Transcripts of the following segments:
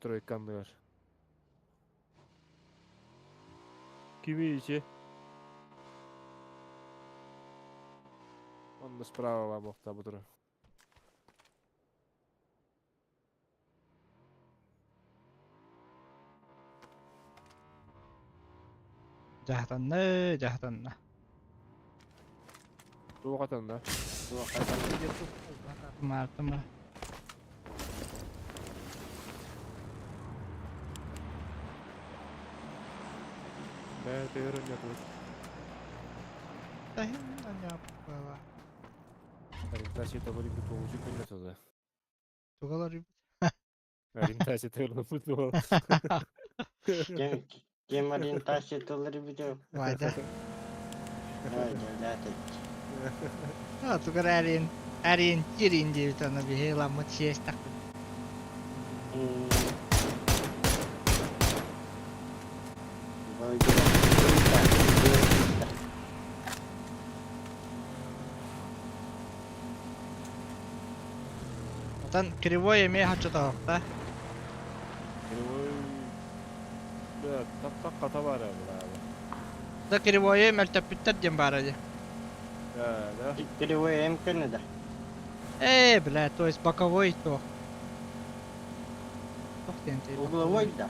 Тройканлар. Kimi içi? Он справа вам автобутра. Жахтанна. Туğa atanda. Мартыма. Ben de öğreniyorum. Тахинна няппала. Ориентация того ли кто уже принято да. Тугалар. Ориентация того ли кто. Кем ориентация толары битүү. Вайда. Жолата. Тугар ориентир инди тана би хела честа. Тан кривой еме хача таакта. Да, так ката var abi. Да кривой мөлтөпүттөр дем бар эди. Да. Кривой эмкені да. Бля, то есть боковой то. Угловой да.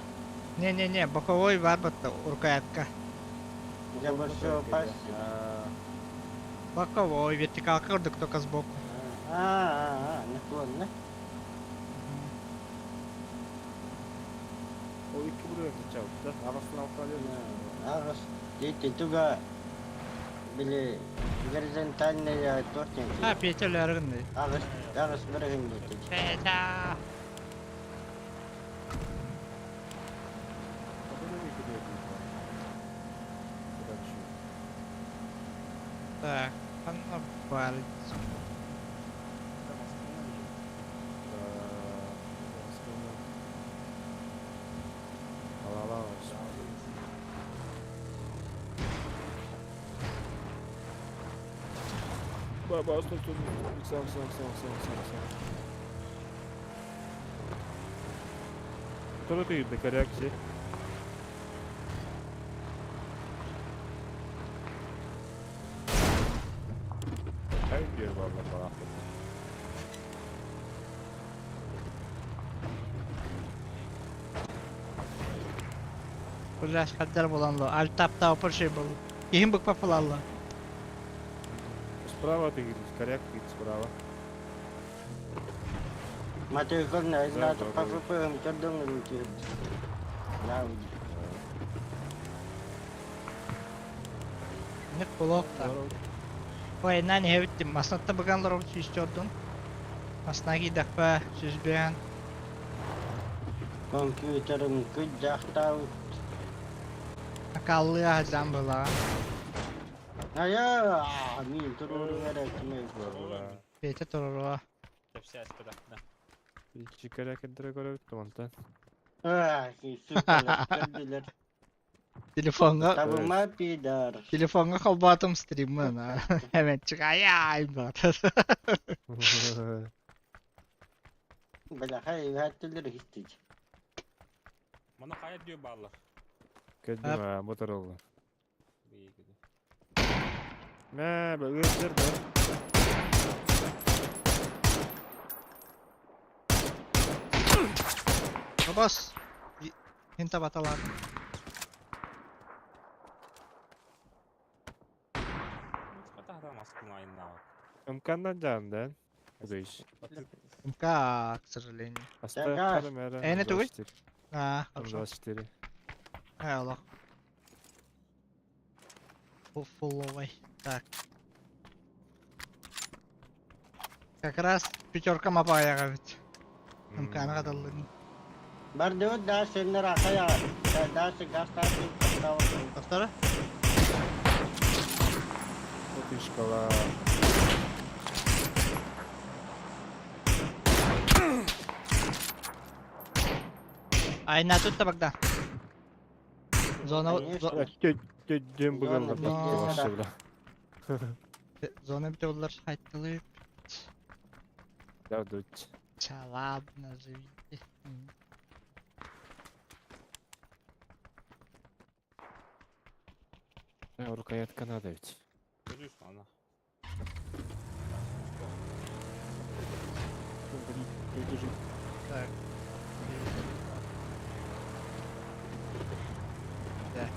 Не, боковой бар бутта уркаятка. Я бы все опасен. Боковой, вертикал кырдык только сбоку. Наклонно. O iki buraya gideceğiz. Arasına alıyor. Ағыс. Дети туга били горизонтальная тортинг. Петелеринди. Ағыс бірігін дети. Петя. Так, она валит. Baba, stor. Sağ. Кто ты, докорякси? Hayır diyor valla falan. Кулаш хаддар боланлы. Альтапта опыр şey болу. Кейін бұк папалаллы. Справа ты говоришь, коряк ты справа. Матей горна, из НАТО по ФПМ кордон руки. Лауди. Ник блокта. Ой, нани хевиттим. Маснатта бұғанлар ол сүйістөрдün. Масна гидақпа, сүзбен. Компьютерым күт жақтау. Акаллы ажан бұла. Мен тұруру әрәкіме. Петя тұруруа. İki koryak endire göre bittim anta. Süperler, kördüler. Табыма пидар. Telefonga kalbatım stream'ı. Hemen çıkayım zaten. Бля, хай хаттылар хистич. Mana kaya diyor bağlar. Kendim ha motor oldu. İyi gidiyor. Ne böyle ısırdı. Bas. Hinta batalar. Kata maskın ayında bak. İmkandan candan. Bu iş. Как, к сожалению. Aslında kamera. Ne tuğuy? Хорошо. 24. Allah. Фулловый. Так. Как раз пятерка мапая ведь. Мкана кадаллын. Барды да сендер акая. Да се гастасы кастау. Повтора? Отышкала. Айна тут табакта. Зона Дем быгылды. Зона Зона бите олар хайттылып. Ya dut. Ладно, живите. Urkayat Kanada ведь. Görüyorsun ana. Так. Да.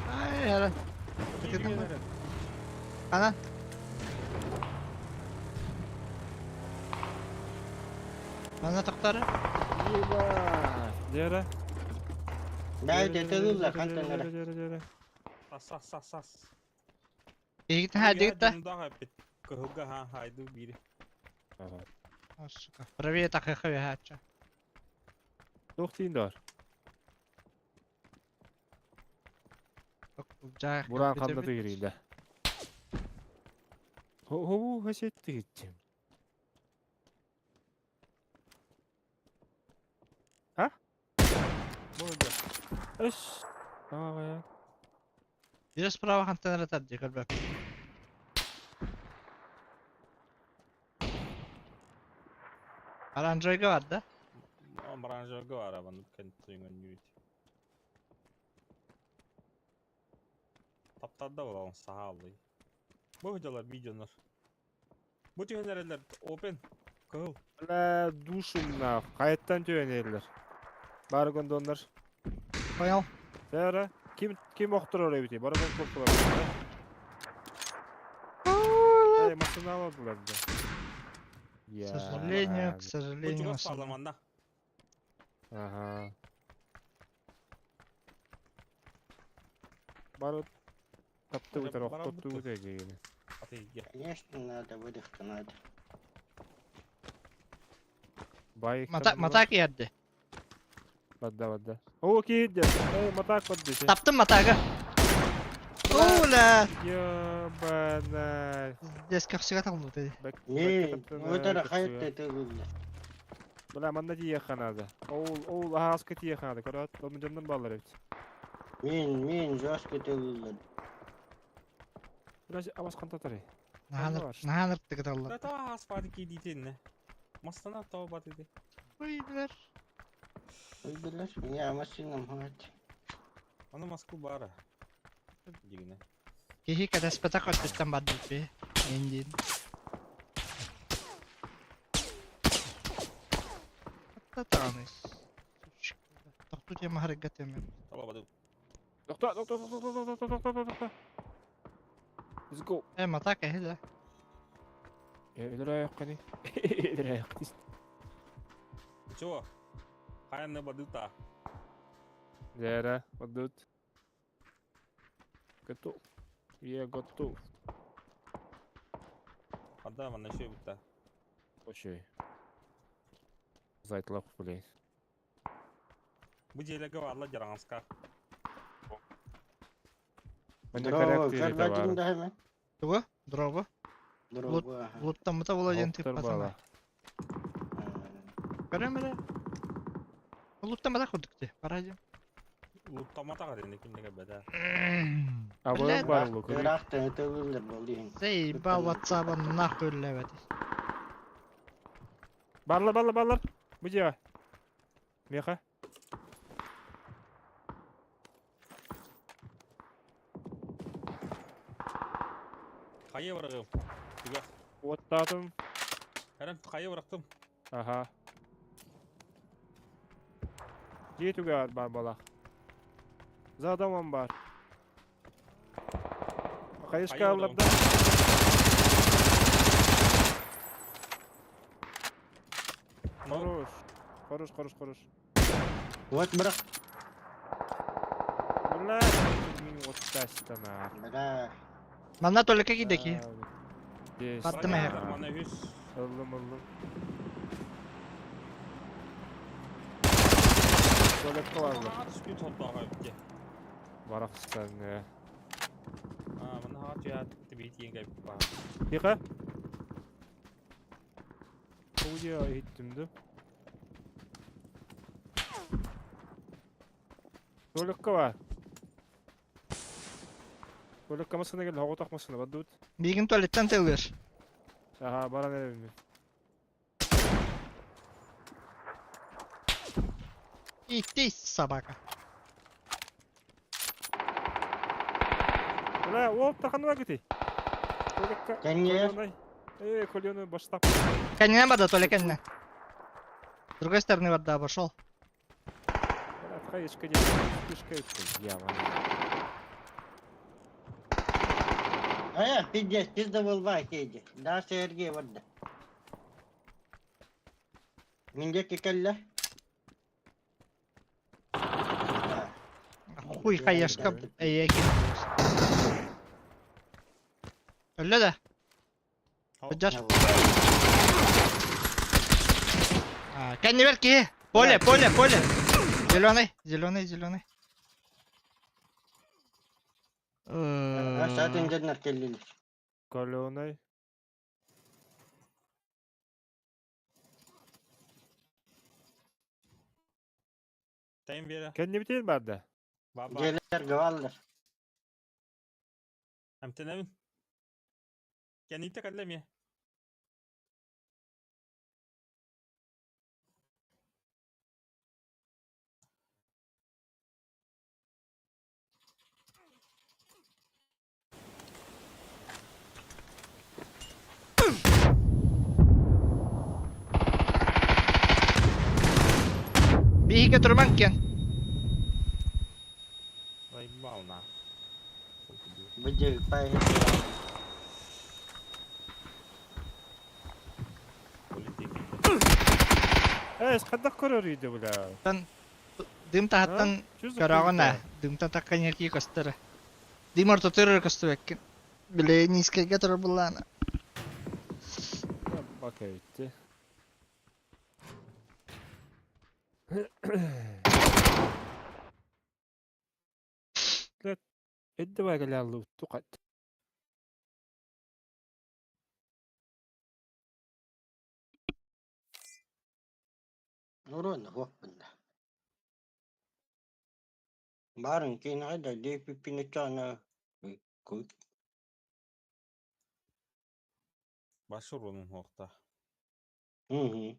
Ay, yalan. Bitirdin mi? Ana. Bana takları. Jere. Daha detaylılar kankalara. Jere. Sas. İyi gittin hadi git de. Canımda kaybet. Kıhılga ha haydi biri. Ага. Сука. Правее так их хача. Тоқтин дор. Жай. Буран қамдады керейді. Ху хасетті кетчем. Ha? Болды. Үш. Ағая. Бері справа хантан ратар дегір бәп. Aranjoyga var da. Branjörgü var arabanın kendi suyundan yürüdü. Taptarda olalım saha alayı. Bu hocalar videolar. Bu tühenereler open. Kıl. Ла душымна. Қайттан түйенерлер. Бары күнді онлар. Понял. Жere. Kim оқтыр орай бітей? Бары күн көптілер. Эй, машина аладылар да. К сожалению, к сожалению. Uçuğuz особо. parlamenda. Ага. Бары тапты өтер оқтырды өте дегені. Atıyı. Конечно, надо, выдохка надо. Matak yerdi. Badda. О, кейді. Эй, матак бадды. Taptın matagı. Уля. Ёбана. Здесь как всегда там вот эти. Не, вот это хайт детайлыlar. Бля, манда тие ханады. Ол ағасқа тие ханады. Көрат, оның жандан балар өт. Мен жас детайлыlar. Бля, авасқан татары. Наханыр тыгыт аллар. Та асфальт кидитин ne? Mastana tavba dedi. Uydular. Öldüler. Ya машинам хватит. Ana Moskva bara. Digine. Кихи kada спатак оттыстан бардык бе. Эндин. Татаныс. Тоқту тема харагат эме. Tavba dedi. Тоқта. Let's go. Матак эхе. Өлір аяқ қане. Өлір аяқ дейсін. Чего? Хаянны бадыта. Жера, бадут. Готов. Я готов. Ада мана şey bitti. Okey. Zaytlaq блин. Bu jelege var la jaranska. Дрова, карбатин да hemen. Туго? Дрова. Дрова. Луттан мыта болайын тип Оқтыр патана. бала. Көрөмөрө. Луттан мыта курдук те. Барадым. Luttamata kadar kimdege beder. Абырым бар лук. Ирактан детайлыlar болды ең. Заебал WhatsApp-ын нахуй левет. Барлар. Bu жаға. Меха. Kayı bırakım. Tüge. Оттадым. Herem kayı bıraktım. Аха. Жетуге бар бала. За адамым бар. Қайышқа алып да. Хорош. Вот бірақ. Бля, менің оттастана. Бірақ. Мана только кидеки. Battım eğer. Bana 100. Aldım. Tuvalet kovarlar. Bana düşkün toplağa bitti. Varakçıdan ya. Bana harç ya. Tibet yenge bir var. Yıka. Ucuya hittimdi. Tuvalet kovar. Böyle kamasına gel, hava takmasına, badut. Bigin tuvaletten tığılır. Aha, bana ne bilmiyorum. İtti sabaka. Ulan, o takanı var gitti. Kendiye. Kolyonu başta. Kendine bada tuvalet kendine. С другой стороны вода обошел. Хаешка не яма. Пиздец, пизда волва кейди. Да, Сергей вадда. Миндеки келла. Хуй хаяшка эйеки. Öyle de. Hocam. Kendi ver ki. Поле. Зеленый. Saat önceler kellili. Kolyonu. Tayın bir yere. Kendi bitirin barda. Baba. Gelir gavallar. Hem tenemin. Kendi tekallem ya. Bir götürmek ki. Vay balna. Bıcı pay. Politik. Скандак көрөрүйдү була. Дым тахаттан көрөгөнө. Дым татаккан ерки костары. Дым орто төрөр костубек. Биле низкеге турар буллана. Bakaydı. Eddi var geldi uttu kat. Nurun hop bunda. Barın kinayda DPP'ni çana. Kuy. Başvur onun nokta. Hı.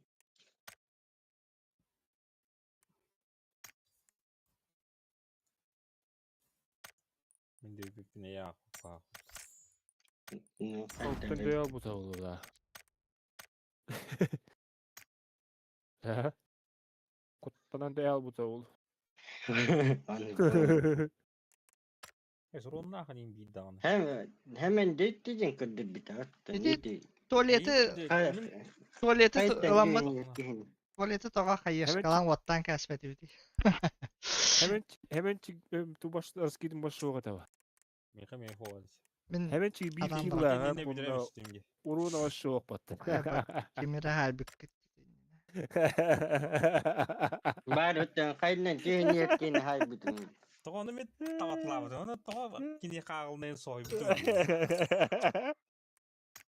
Ben de bir ne ya. Altın beyaz bu da olur da. He? Kutlanan beyaz bu da olur. Esur onun akın bir dağını. Hemen diyeceksin kırdı bir taraf. Dedi, Tuvaleti ılanma. Tuvaleti toğa hayır. Kalan vattan kasbeti. Hemen tu başta askidin başı o kadar. Meyhe hovaliz. Ben Hemen çık bir Adam iki da- kula ha Ne bunda bilemiştim ki. uğruna başı o battı. kimire halbuki. Barıtın kaynan cihniyetini hay bütün. Toğunu met tavatladı. Onu toğa kini kağılmayan soybu.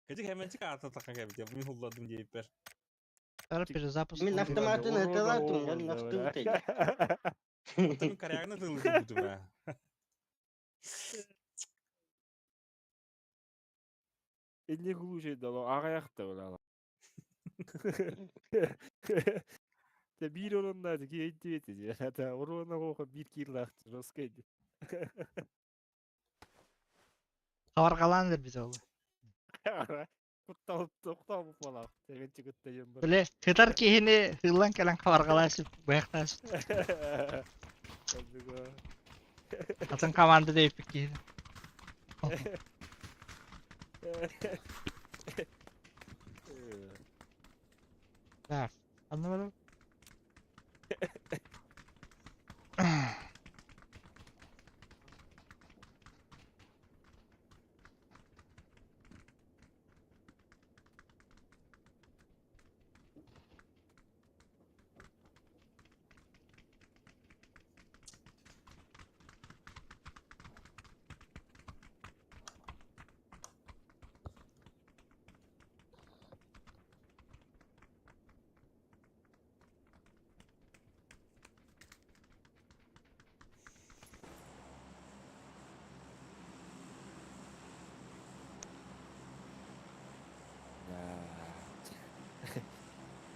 Gecik hemen çık artık takın kabit ya. Bunu hulladım deyip ver. Sonra перезапуск. Min автоматын hatırlattım ya nasıl tutayım. Tabii karayağına tığlıdı budu be. Elli kulu şey dolu ağa yaktı ola. De bir onunlardı ki etti etici. Hatta oruna koku bir kirlaktı. Roskaydı. Kavargalandır bize oğlum. Kuttal bu falan. Hemen çıkıp da yember. Böyle kıtar ki hini hırlan kalan kavargalaşıp bayaklaşıp. Atın kamandı deyip ki. Ha, anlamadım.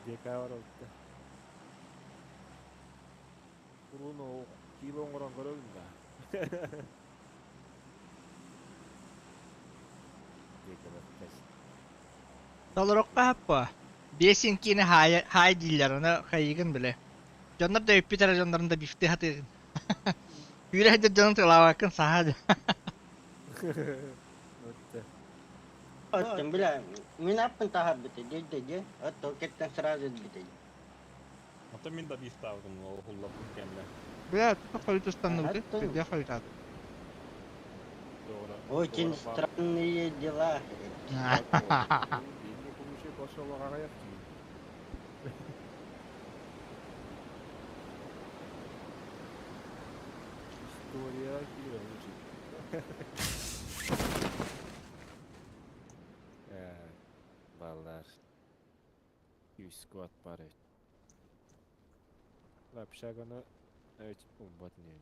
DK var oldu. Kurun o kilon koran göröldüm da. DK var. Dolorokka happa. Besinkini hay diller ona kayıgın bile. Canlar da öpü televizyonlarında bifte hatırın. Yüreğde canı tıla bakın sahada. Öttü. Attım bile. Min yapın tahap bitti. Dedi. Atto ketten sırada bitti. Hatta min da bir stavdım o hullapın kendine. Bile tuta kayıtustan da Hatta- bitti. Diye kayıtat. Doğru. Очень странные дела. Yeni konuşuyor başa olarak ayak gibi. История Кировича. Ballar. 100 squat bari. Lapşagana evet umbat ne?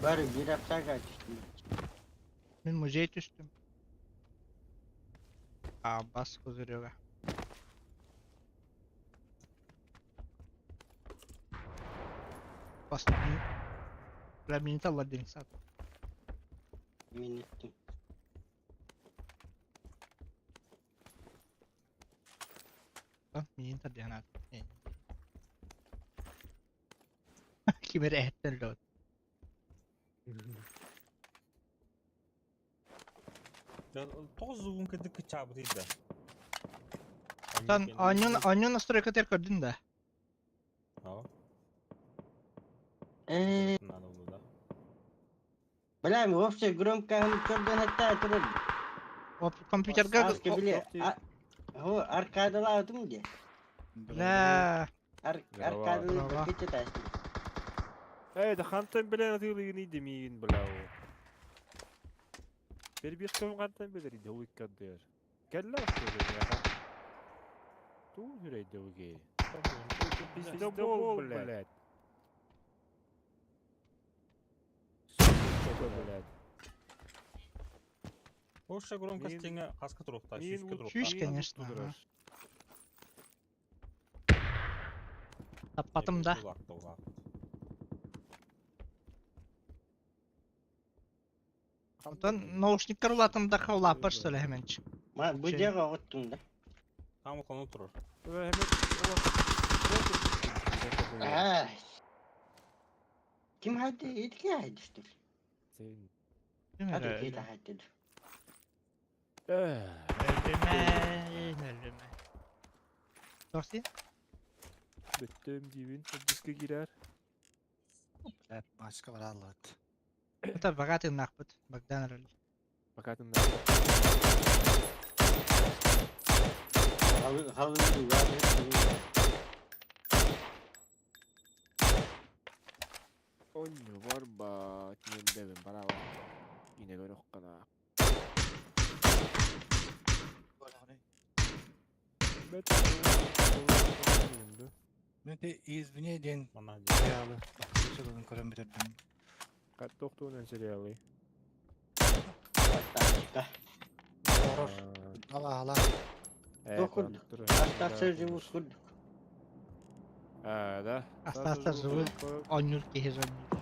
Bari bir hafta kaçtı. Ben müzeye düştüm. Aa bas kuzuruyor. Bas. La minit Allah deniz at. Minittim. Lan minit at yana. Kimere etten lo. Ya toz zugun kedik kıçabırıydı. Sen anyon настройка ter gördün de. Ha. Eee, Onu da. bilmem вообще громко körden hatta turun. O kompüterga Aske bile. O arkada aldım diye. la Arkada Bravo. bir keçe taştı. Evet, kantan bilen atıyla neydi miyin bila o. Bir kım kantan bileriydi o ikkan der. Kella söyledi ya. Tu hüreydi o ge. Bizde bol bilet. Çok bilet. Hoşça grom Min- kastenge kaskı turukta, Min şüşke turukta. Şüş конечно, tutturar. ага. Tapattım da. Ondan naушниктер ulatım da kavlapar söyle hemen. Ma bu Şey- diye ottum da. Tam konu turur. Ve hemen Ay. Kim hadi etki hadi işte. Sen. Hadi Öyle. kita hadi. Ölüme. Nasıl? Bittüm dibin. Diske girer. Hep başka var Allah. Tabii bakatın nakbet. Bak denir. Bakatın Halı duvar Onyu var ba. Yende ben bana bak. Yine göre o kadar. Bet. Ben de İzmir'den Bana hadi. yağlı. Bakışalım koran bitirdim. Kat doktorun seriali. Hatta Doğru. Allah Allah. Dokun. Hasta sözü uskurduk. Da. Hasta zıvı. Onur kehir onur.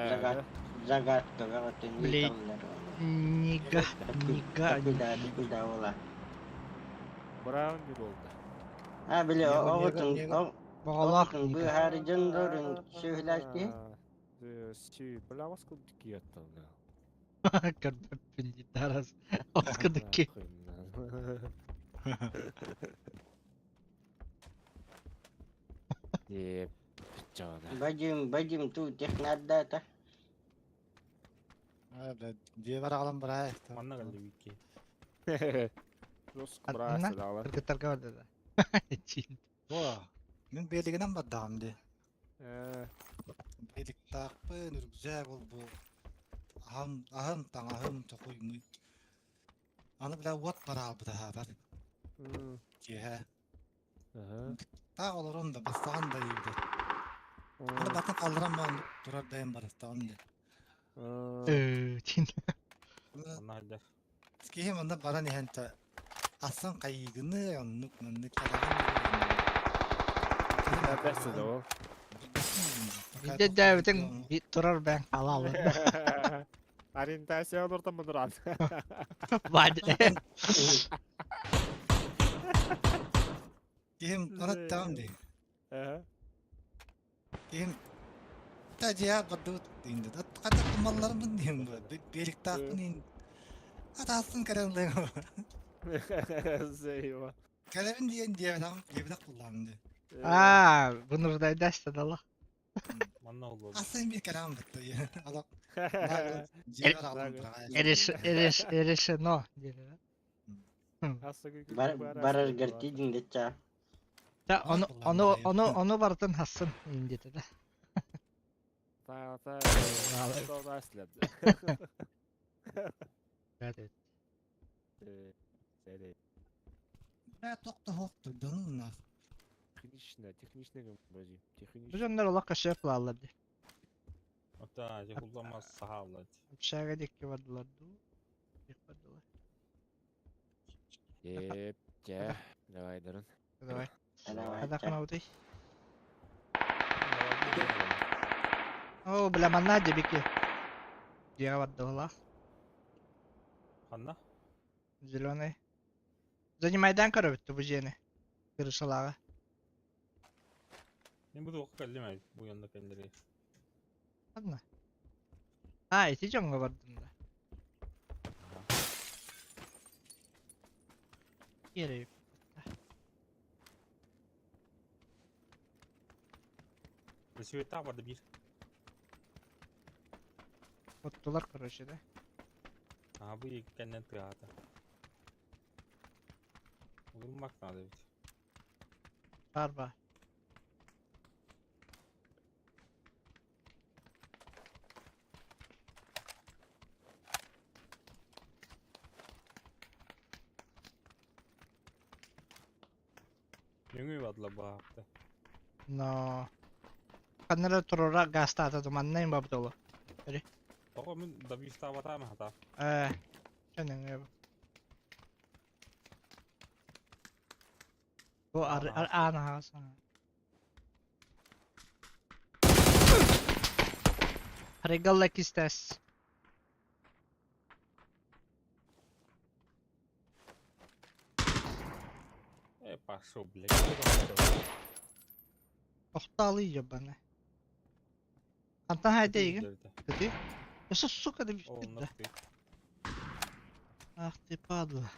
Zagat. Zagat kagatin Beli- nikamlar. Niga. Niga. Tapi dah olah. Brown bir oldu. Ha bile Niye- o niye- otun. niye- O Bağlak. otun bu hari jendorun söylerdi. Şey, belavas kıldık ki yattın. Karpet pinci taras. Askıdık ki. Yep. Canı. Bacım tu teknada ta. Öyle diye var alan buraya. Bana geldi wiki. Rus Adına? burası da var. Kırgıtlar vardı da. Çin. Vah. Ben belirgenen badam de. Belik takpı güzel ol bu. Ahım tang ahım tokuy mu. Anı bile wat para bu daha var. Cihe. Ta olurum da bastan da iyiydi. Anı bakın kaldıran ben durar dayan barastan de. Çin. Bana hadi. Skihim anda bara nihente Aslan kayıgını onluk mınlık kalaban. Neredeyse de o. Bir de devletin bir durar ben alalım. Orientasyon orada mı duran? Hadi. Kim ona tamam de. Aha. Kim tacıya badut dindi. Kata kumallarımın diyeyim bu. Belik takın in. Atasın karanlığı. Eyvah. Kalemin diyen diyebilem kullandı. Aa, bunu da dersten Allah. Manna oldu. Aslında bir kelam bitti ya. Allah Eyvah. ciğer aldım bırak. Eriş no. Hasta gücü Barar gerti ding cha. Ya onu vardan hassın indi de. Ta. Vallahi. Doğru aslında. Evet. Seri. Ne tokta hoktu donunla. Техничне gözüm. Bu Техничне. jönler ola kaşı yapılardı. Hatta kullanmaz saha avladı. Şahane dikki vardılar. Yapmadılar. Yep. Ya. Давай durun. Давай. Ana Hadi cha. kan uday. Oh, bilaman na biki. Dia vardılar. Hanna? Zеленый. Занимай коробит bu jeni. Kırışalara. Ben bu da oku kaldım bu yanında kendileri. Anla. Ha, iti jonga vardın da. Yere yok. Resiveta vardı bir. Ottular короче da. Aha bu ilk kendinden tırahatı. Vurmak ne adı? Var. Yönü vardılar bu hafta. No. Kanara turora gasta ata dumanlayın babu dolu. Bak ben da bir üstü var mı hata? Senin ya bu. Bu ana hasan. Regallak istes. Passou bile. Ohta alıyor bana. Antan haydi iyi. Kıdı. Yasa suka da bir O de. nasıl? Ah te padla.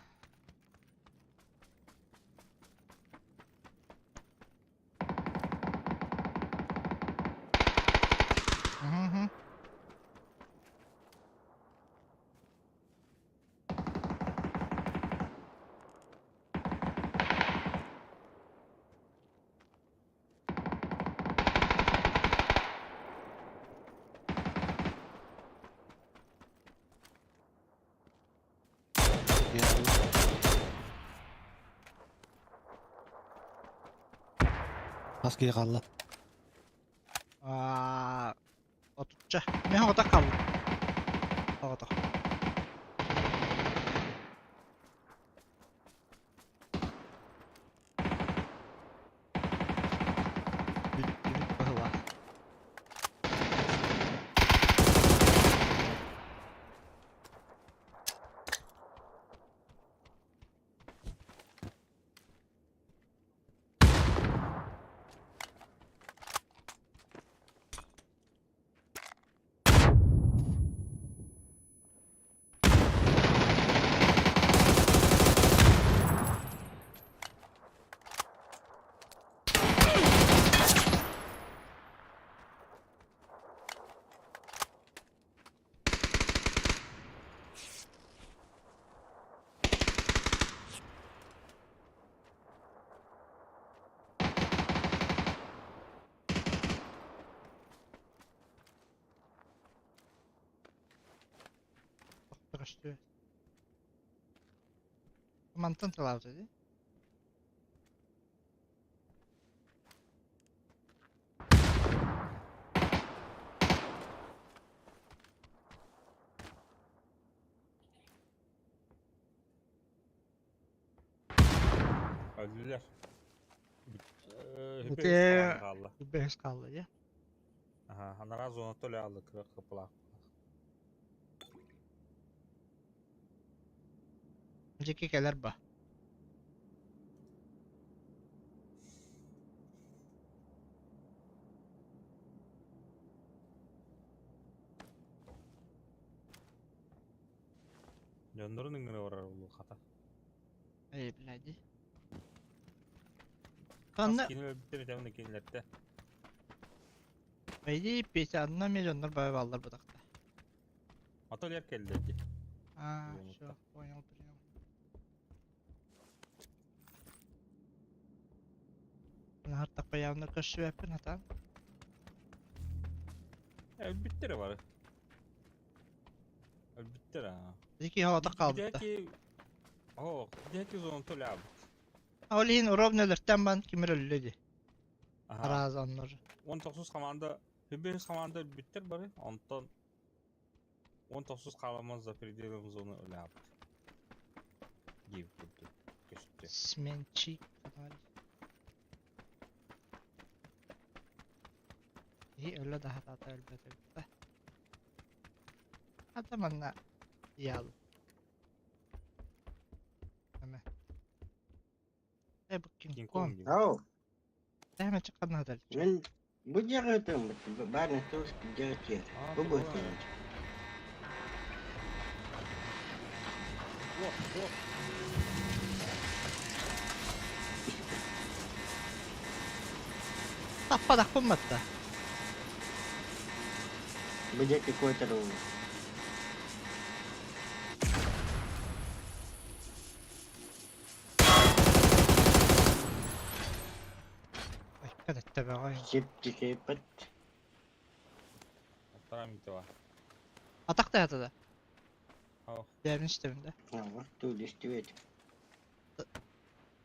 Hı. Maske kaldı. Aa, oturca. Ne havada kaldı? Havada. Büyük bahıla. Kaçtı. Mantan talav dedi. Öldüler. Öte- Hepimiz kaldı. Bu beş kaldı ya. Aha, anara zona tole aldı kıpılak. Önceki keler bu. Canların ingine varar oldu hata. İyi bileydi. Kas Sonra kini öldükleri canını kinilette. beydi piyasa adına milyonlar böyle vallar bu dakika. Atölyer kelledi. Aa Yumurta. şu oynalı biliyorum. Bunu hatta koyağımda koşu yapın hatan. Bittere var. Bittere ha. Dedi havada kaldı Bir da. dahaki... Bir dahaki zona tole abi. Avlihin urovnelerden ben kimir ölledi. Aha. Arazanlar. 19 komanda, hepimiz komanda bitter bari. Ondan 19 kalamaz da predirimiz onu öyle yaptı. Gibi tuttu. Köşkçe. Smençi falan. İyi öyle daha da elbette. Adamınla yal. Hemen. Bu King King Kong. Kong gibi. Oh, Hemen çıkan hadal. men bu jaga tu barang tu jaga dia. Aa, Bu tabii bu var. tu. Yok yok. Tappadak bulmadı. Bu jaga kuat terus. Ay kadar be ay. Sip. Hatta miti var. Atak da yatıda. Oh. Devrin işleminde. Ha, tu distuit.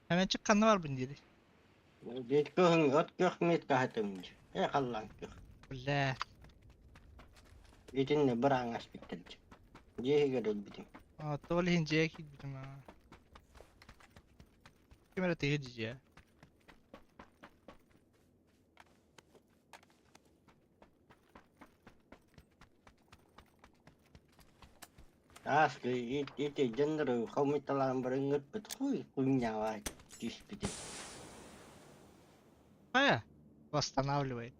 Hemen çıkan ne var bunun dedi. Dia kau ot kau mit kah tu. Kallang kau. Ulan. Itin ne berangas bitter. Dia gadol bitim. Aa tuvalı hinceye gittim ha. Kimere tehdici ya. Itu jenderu kau mitalam berengut betul. Punya wah. Dis bitim. Aya. Восстанавливает.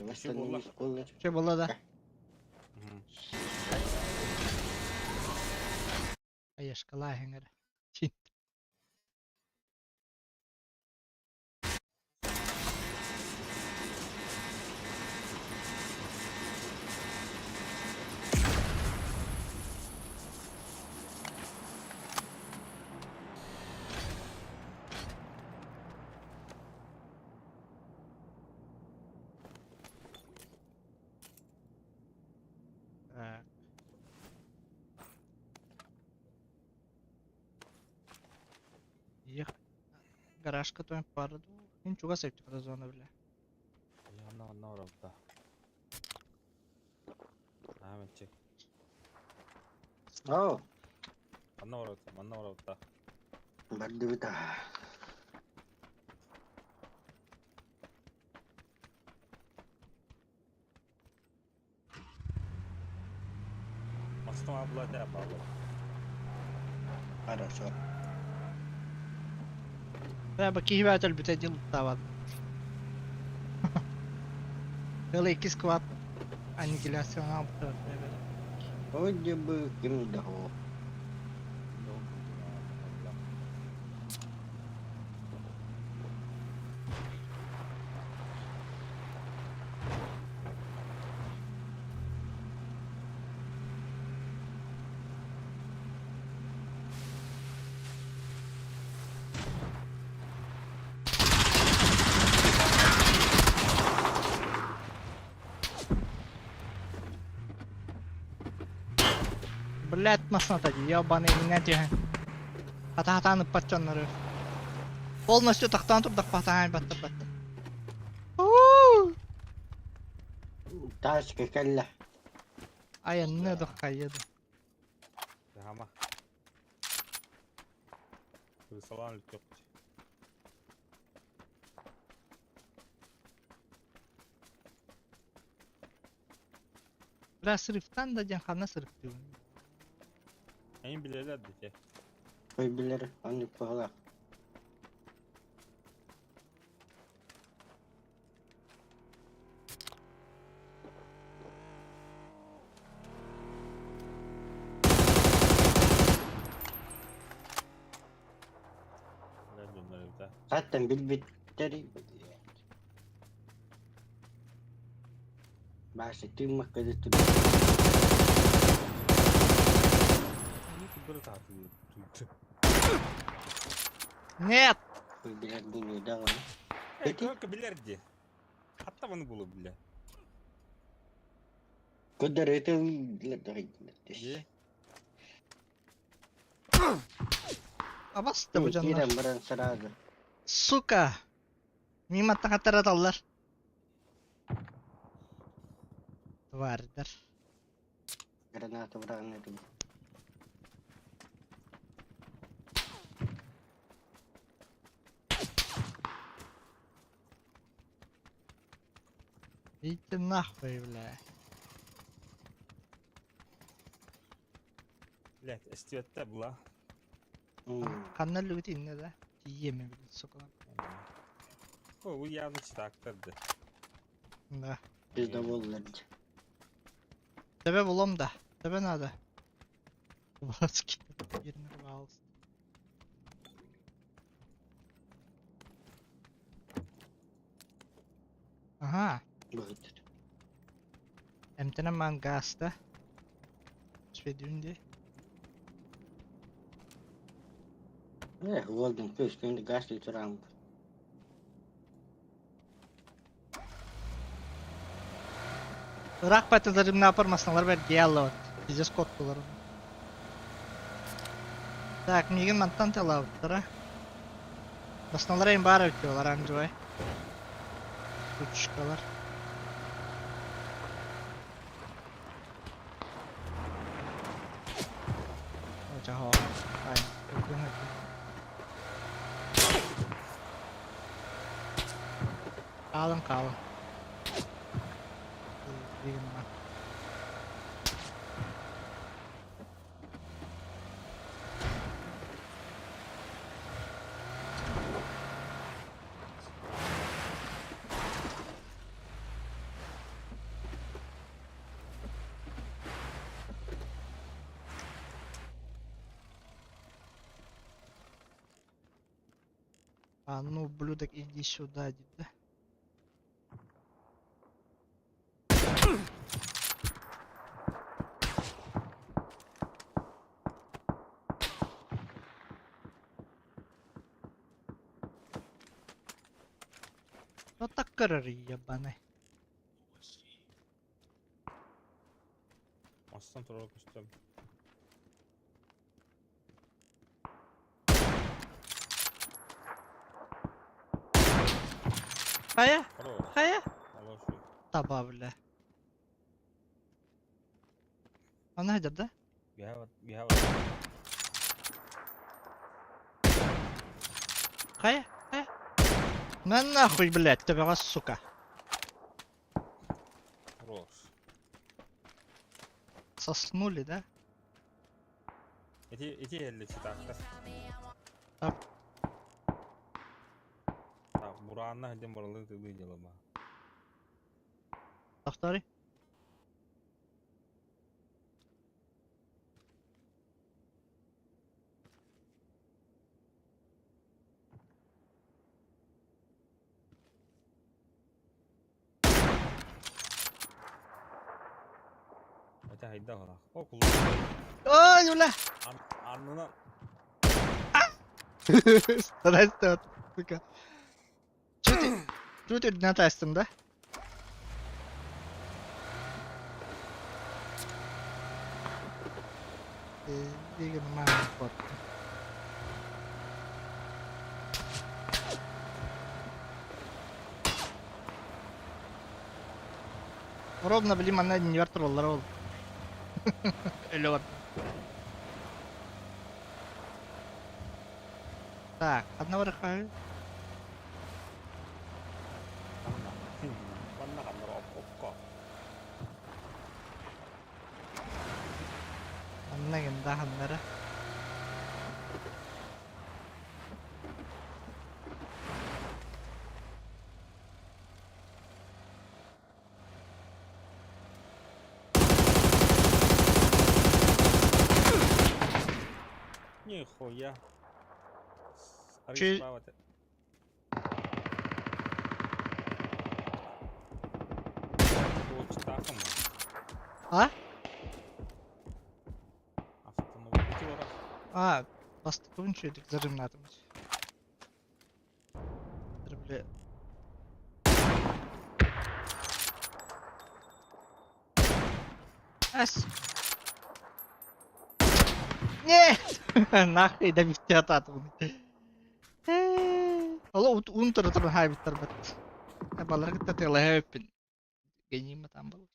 Western bola. school. Şey bolla da. Hı. Ay aşkala hengere. Çin. Iya. Garajka to parado. In чуга септик да зона бile. Yanına var orada. Ahmet çek. Oh, Anna var orada. badu ta. Mastım abla da yapalım. Ada so. Ya bak iyi bir bütecil tavan. Böyle iki squat anihilasyon yaptı. Oh, dia berkim dah. Блять, масната, ебаный меня тихо. Хата-хата патчонları. Полностью тахтан тур дахпатан бат. Tas ke kalla. Ayanını da kayıyordu. Ama. Kırsalan yok. Biraz sırıftan da canhana sırıf diyor. En bilelerdi ki. Koy bilir. Anne kola. Nerede onlar evde? Zaten bilbitleri. Bahsettiğim makkada tutuyor. İyi ki böyle tatil tuttu. Ne? Koy bilir bunu da var. Peki. Kanka bilerdi. Hatta bunu bulabilir. Kadar itu bilir dari. İyi. Abas da bu canlar. Kiram barang seragam. Suka. Mimat tengah dolar. Vardır. Granata barang itu. Hiç nahve bile. Let istiyotta bula. Kanal lütfen inne de. Yiyeme bile sokalar. O bu yanlış da aktardı. Da. Biz de bulurlar. Tebe bulam da. Tebe nerede? Burası ki. Yerine bağlı. Aha. Begitu. Emtena man gasta. Spedunde. Golden Fish kendi gas di serang. Irak patilerim ne yapar masnalar ver diallo. Bize skottular. Так, мигин мантан телавттара. Masnalara en bağır ötüyorlar anca. Uçuşkalar. Ocağı. Aynen. Kalın kalın. Bilgin var. А ну, ублюдок, иди сюда, деда. Ну так карри, ебаный. Aslan tarafa koştum. Хая, Bravo. хая. Allah şu. Таба, бля. Она где, да? Bir hava. Хая, хая. На нахуй, блядь, тебя вас, сука. Roş. Соснули, да? İki elle çıtakta. Tap. Tamam, Burak'ınla hadi buraları tıklayalım ha. Повтори. Hadi haydi hala. O kullan. Ой, бля. Alnına. Старайся, сука. Чё ты на тестом, да? Двигай нормально, вот. Ровно, блин, она не вертолар, Öyle var. Так, одна варха. Mana kamera op-op. Anna genda hanlara. Нихуя. Че- Справа. Почтафа mı? Ha? Автомобиль var. А, bastık çöydük zarım lazım. Böyle. As. Не! Нахуй да бифте атат bunu. Ola un tarafından haybitler bat. Balar kita tela hepin. Genyim matan balar.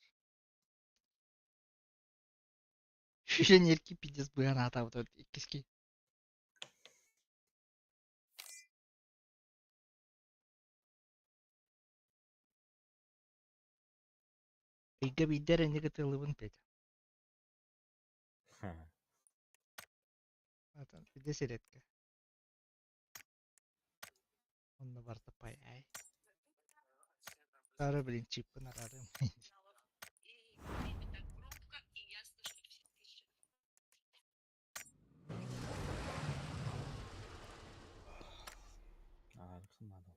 Şişe nerki pidez bu yana ata bu ikiski. Iga bidere ne katılımın pet. Atan bir de seyretka. Onda varsa pay ay. Tara bilin chip'ın ararım. Arkın adam.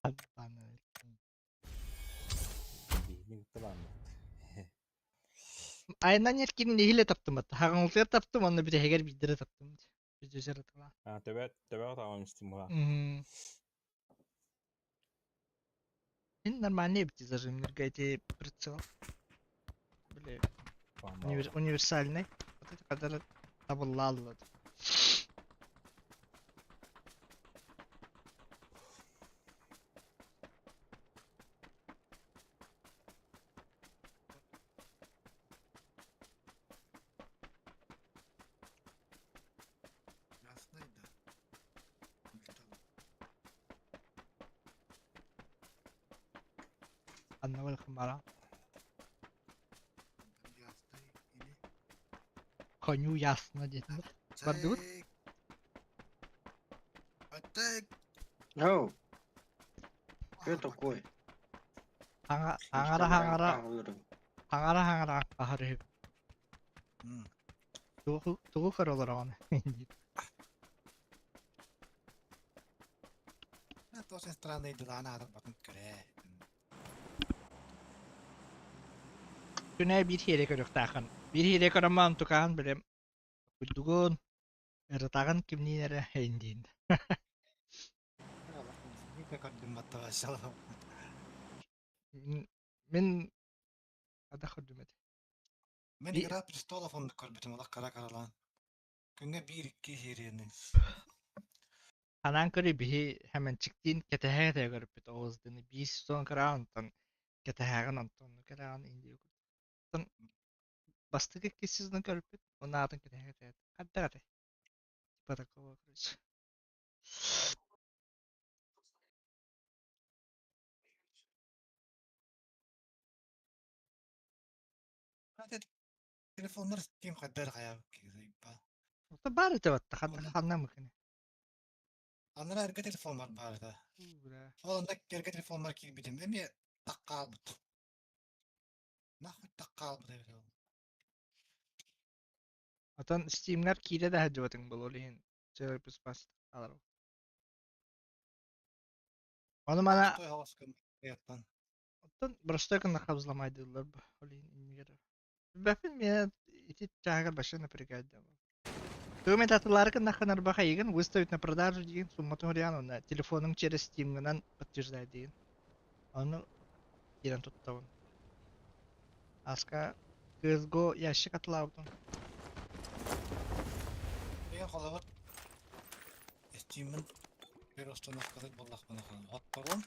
Hadi bana. Beyni gitti lan. Aynen yetkinin neyle taptım hatta. Hangi taptım onu bir de heger bidere taptım. Bir de seyret var. Ha töbe tamam istim bu. Ben нормальный обтязажим, гайти прицел. Бля, универсальный. Вот это когда табуллалла. Яснайда. Anna var kamera. Ястай или. Konyu yasna dedim. Пардон? Атак. Оу. Что такое? Hangara ahare. Tuğu karolar onu. Это очень странные дела, надо потом кре. Güney bir hile körük takın. Bir hile körüman tukan bilem. Kuddugun. Ertagan kimliğine heyindin. Не قدم التواصل. Min ada hürmeti. من Bir- игра престолов он көрбүтүм алак кара каралан. Күнгө 1-2 серияны. Hanan körü bir hemen çıktığın ketehe de görüp bit oğuzdığını. Bir son kıraantan. Keteheğin anton. Kıraan indi. Bastık ikisizden görüp bit. Onu adın ketehe de. Kadda kadda. Bada kova kırıcı. Telefonlar Steam kadar kaya kizayıpa. Ota bari tevatta. Kadda kanna mıkını. Anlara erge telefon var bari da. Onda erge telefon var ki bilim. Emi takkal but. Nahu takkal but evde. Atan Steam'ler kire de hacıvatın bol olihin. Çörpüs bas alır. Onu bana Toy havaskan yattan. atan burası da kabzlamaydılar bu olihin inmigere. Bafin ya iti çağır başına пригодится. Төвмет атыларыкын наханар баха еген выставить на продажу деген сумматы вариант на телефонның через Steam'дан подтверждать деген. Оны ден туттабын. Аска CSGO ящик атылабын. Egen kolabat. Steam'in bir ustanlıkları bollak bana kalan. Attalım.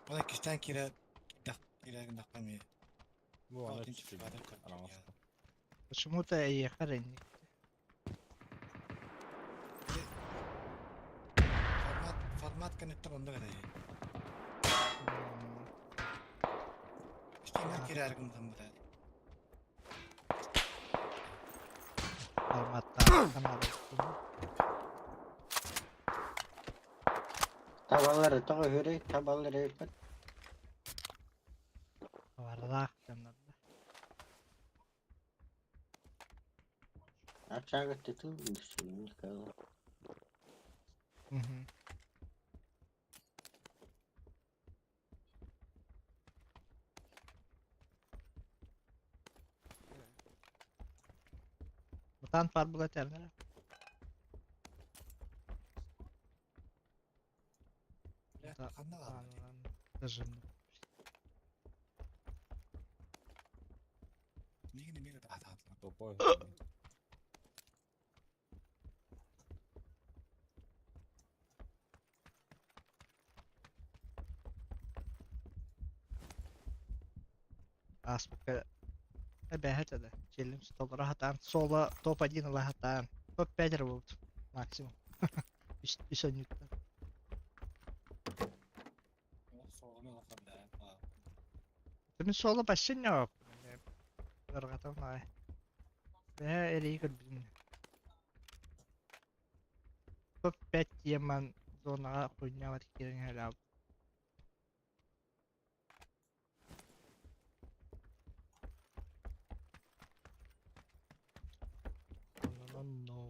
Bana kişiden kire kire naklamıyor. Bu ana Алтынчы çıktı. бригада көптүк, Арамызда. иә. Почему-то и хрень. Формат кенеттер онда гана. Истемер керәргем дымда. Форматтан канал. Tabanları tağı hürey, tabanları yapar. Varrak canlarda. Aşağı gitti düşünün kalın. Hı hı. Mutant var bu gaterlere. Кандай калды? Дажым. Неге атаат? Топой. Аспека. Бәһәт әдә. Челим столра хатан. Сола топ 1 ла хатан. Топ 5 булды. Максимум. 3 ньютон. Соғыны алсам да. Тümün sola başın yok. Irgatım ay. Ve eriyi kırdım. Top 5 yemen zona koyuna var kirin helal. No.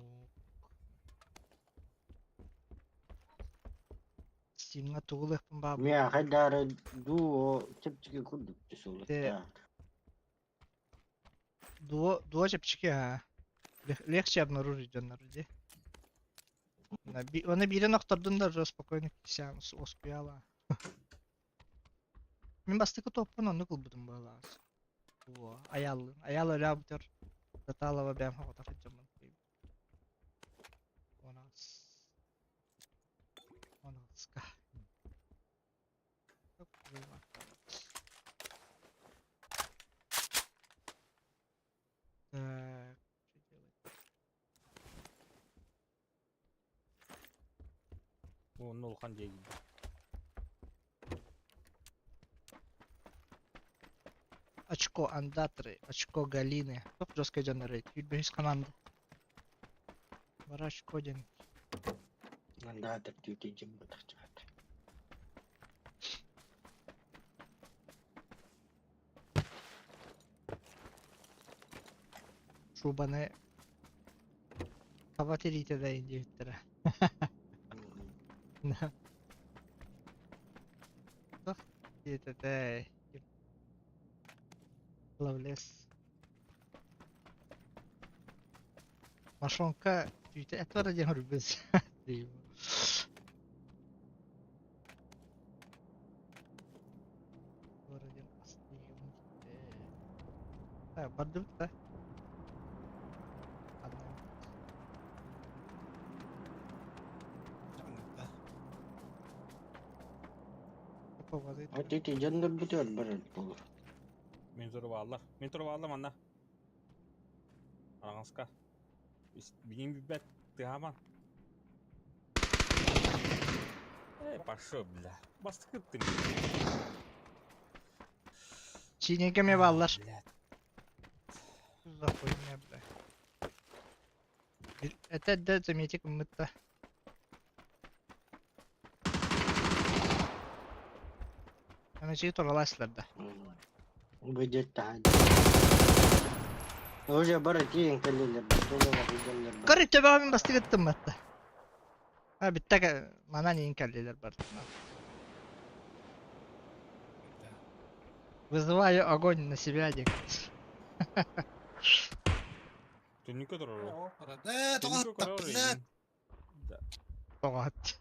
Steam'e tuğul yapın bab. Mia haydar duo tepçiki kurduk çisoluk De- da. Дуо чепчики, а. Легче обнаружить вроде. Он бирен ақтардан даже спокойно кисям успела. Мен бастыкы топпун оны кылбыдым балаас. Во, аялы раптор. Таталова бәм хавата хаджамын. Онаска. Так, что делать? Bu Nolhan diye gidiyor. Очко андатры, очко галины. Топ жесткой дженерейт. Юльбейс команда. Бараш кодин. Anda tertüti jemput çıkart. Шубаны. Каватерите да индивидтера. Это да. Ловлес. Машонка. Это ради без. Бардым да. Atiti jandur bitiyor berat bu. Мен тұрып аллар анда. Араңызға. Бігін бібәт тыгаман. Пошел, бля. Басты кыттың. Çiğneye mi bağlar? Блядь. Tuzla koyun bля. Это да заметик мыта. Ana şeyi toralaşlar da. Budget tahan. Hoca berat yang kaliler. Jandur. Karı tabi abim bastı gittim hatta. Ha bitti ka mana neyin kalliler бар. Вызываю огонь на себя, дикт. Түннікі тұрыр ол. Тоғат, блядь. Тоғат.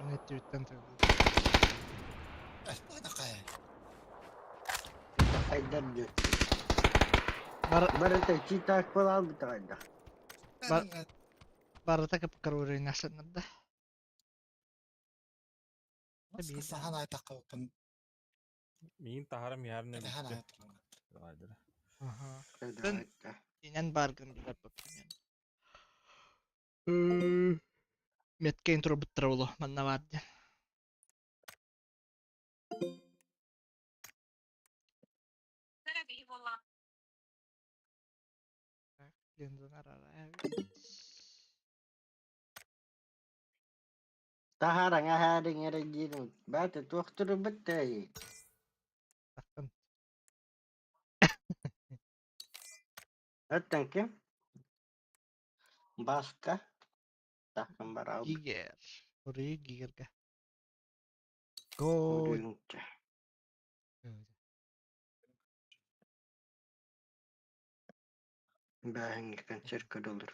Ne tweetten Haydar diyor. Бар Berat çita kol aldı tayda. Barata kapkar uğrayın aslında. Nasıl sahan ay takıpın Миин тахарым ярына эдэхэн битти. ay тұрған. Айдыра. Aha. Kayda Ben hatta. inen bargın diler bakayım Metke intro bittira ulu. Manna vardı. Lindon arara evet. Taharang ahading erejino. Bate tuhturu betay. Takın. Atan kim? Baska. Takkan barab. Giger. Orayı giger ga. Go. Urunca. Bahangi kan cirka dolur.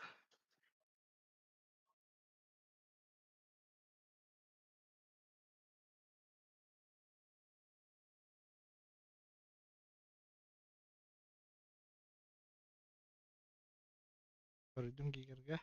Koydum giger ga.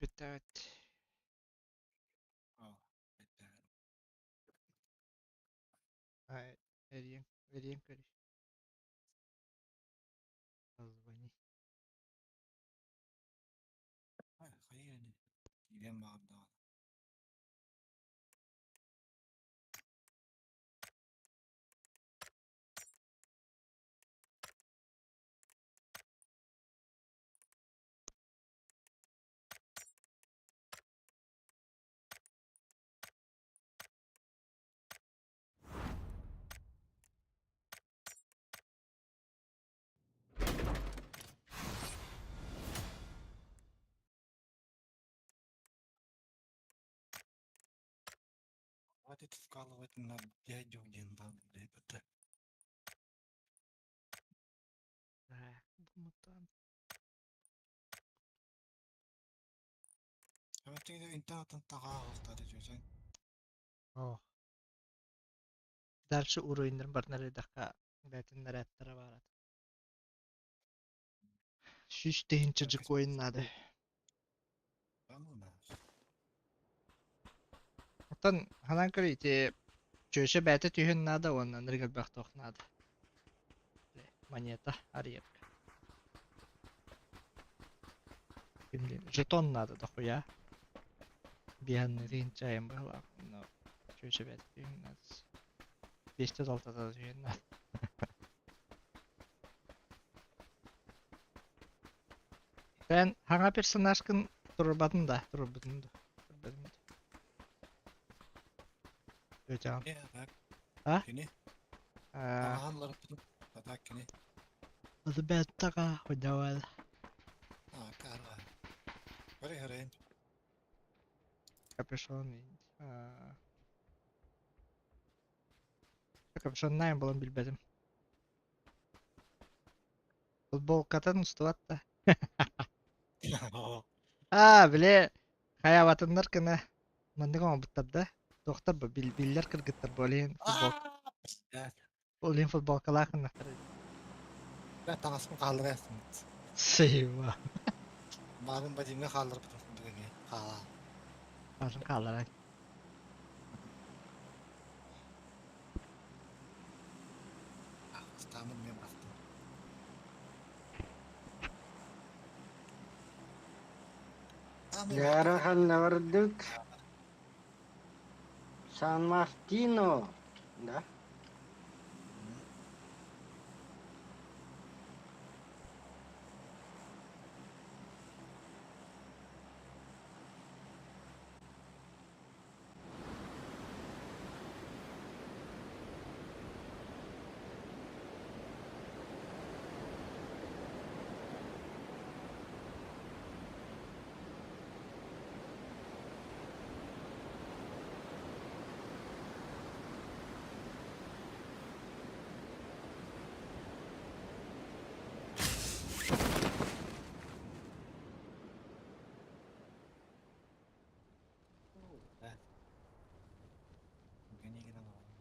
Bitti evet. Hayır. Vereyim. Vereyim karış. Azvani. Hayır. İrem bağımda. Hadi tıskalı vatına bir jogen bağımda. Bıttı. Bu mutan. Evet, çünkü internetten tağa oldu çocuğun. Oh. Dersi uru indirim barnare dakika. Betin neretlere var. Şiş deyin çocuk oyunladı. Ben bunu. Otan hanan kari ite çöşe bete tühün nada ondan rıgal baktok nada. Moneta arayıp. Şimdi jeton nada da koya. Bir an nerin çayım bağla. No. Çöşe bete tühün nada. 500 da tühün nada. Ben hanga personajkın turbadın da. Turbadın da. Hocam. Ya bak. Ha? Kini. Aa, Tağanları tutup. Tadak kini. adı ben taka hocam. Kara. Böyle herayın. Kapüşon. Kapüşon neyim bulan bilmedim. Futbol katan ustuvat da. Bile hayavatınlar kına. Mandık ama butlarda. Doktor bu biller kırgıttır bu oleyin futbol. Evet. Oleyin futbol kalakın naktar. Ben tanısını kaldırasın. Seyva. Malum bacımı kaldırıp tutun diye. Kala. Varın kalarak. İstanbul ben baktım. Yarahan na varduk. San Martino. Да.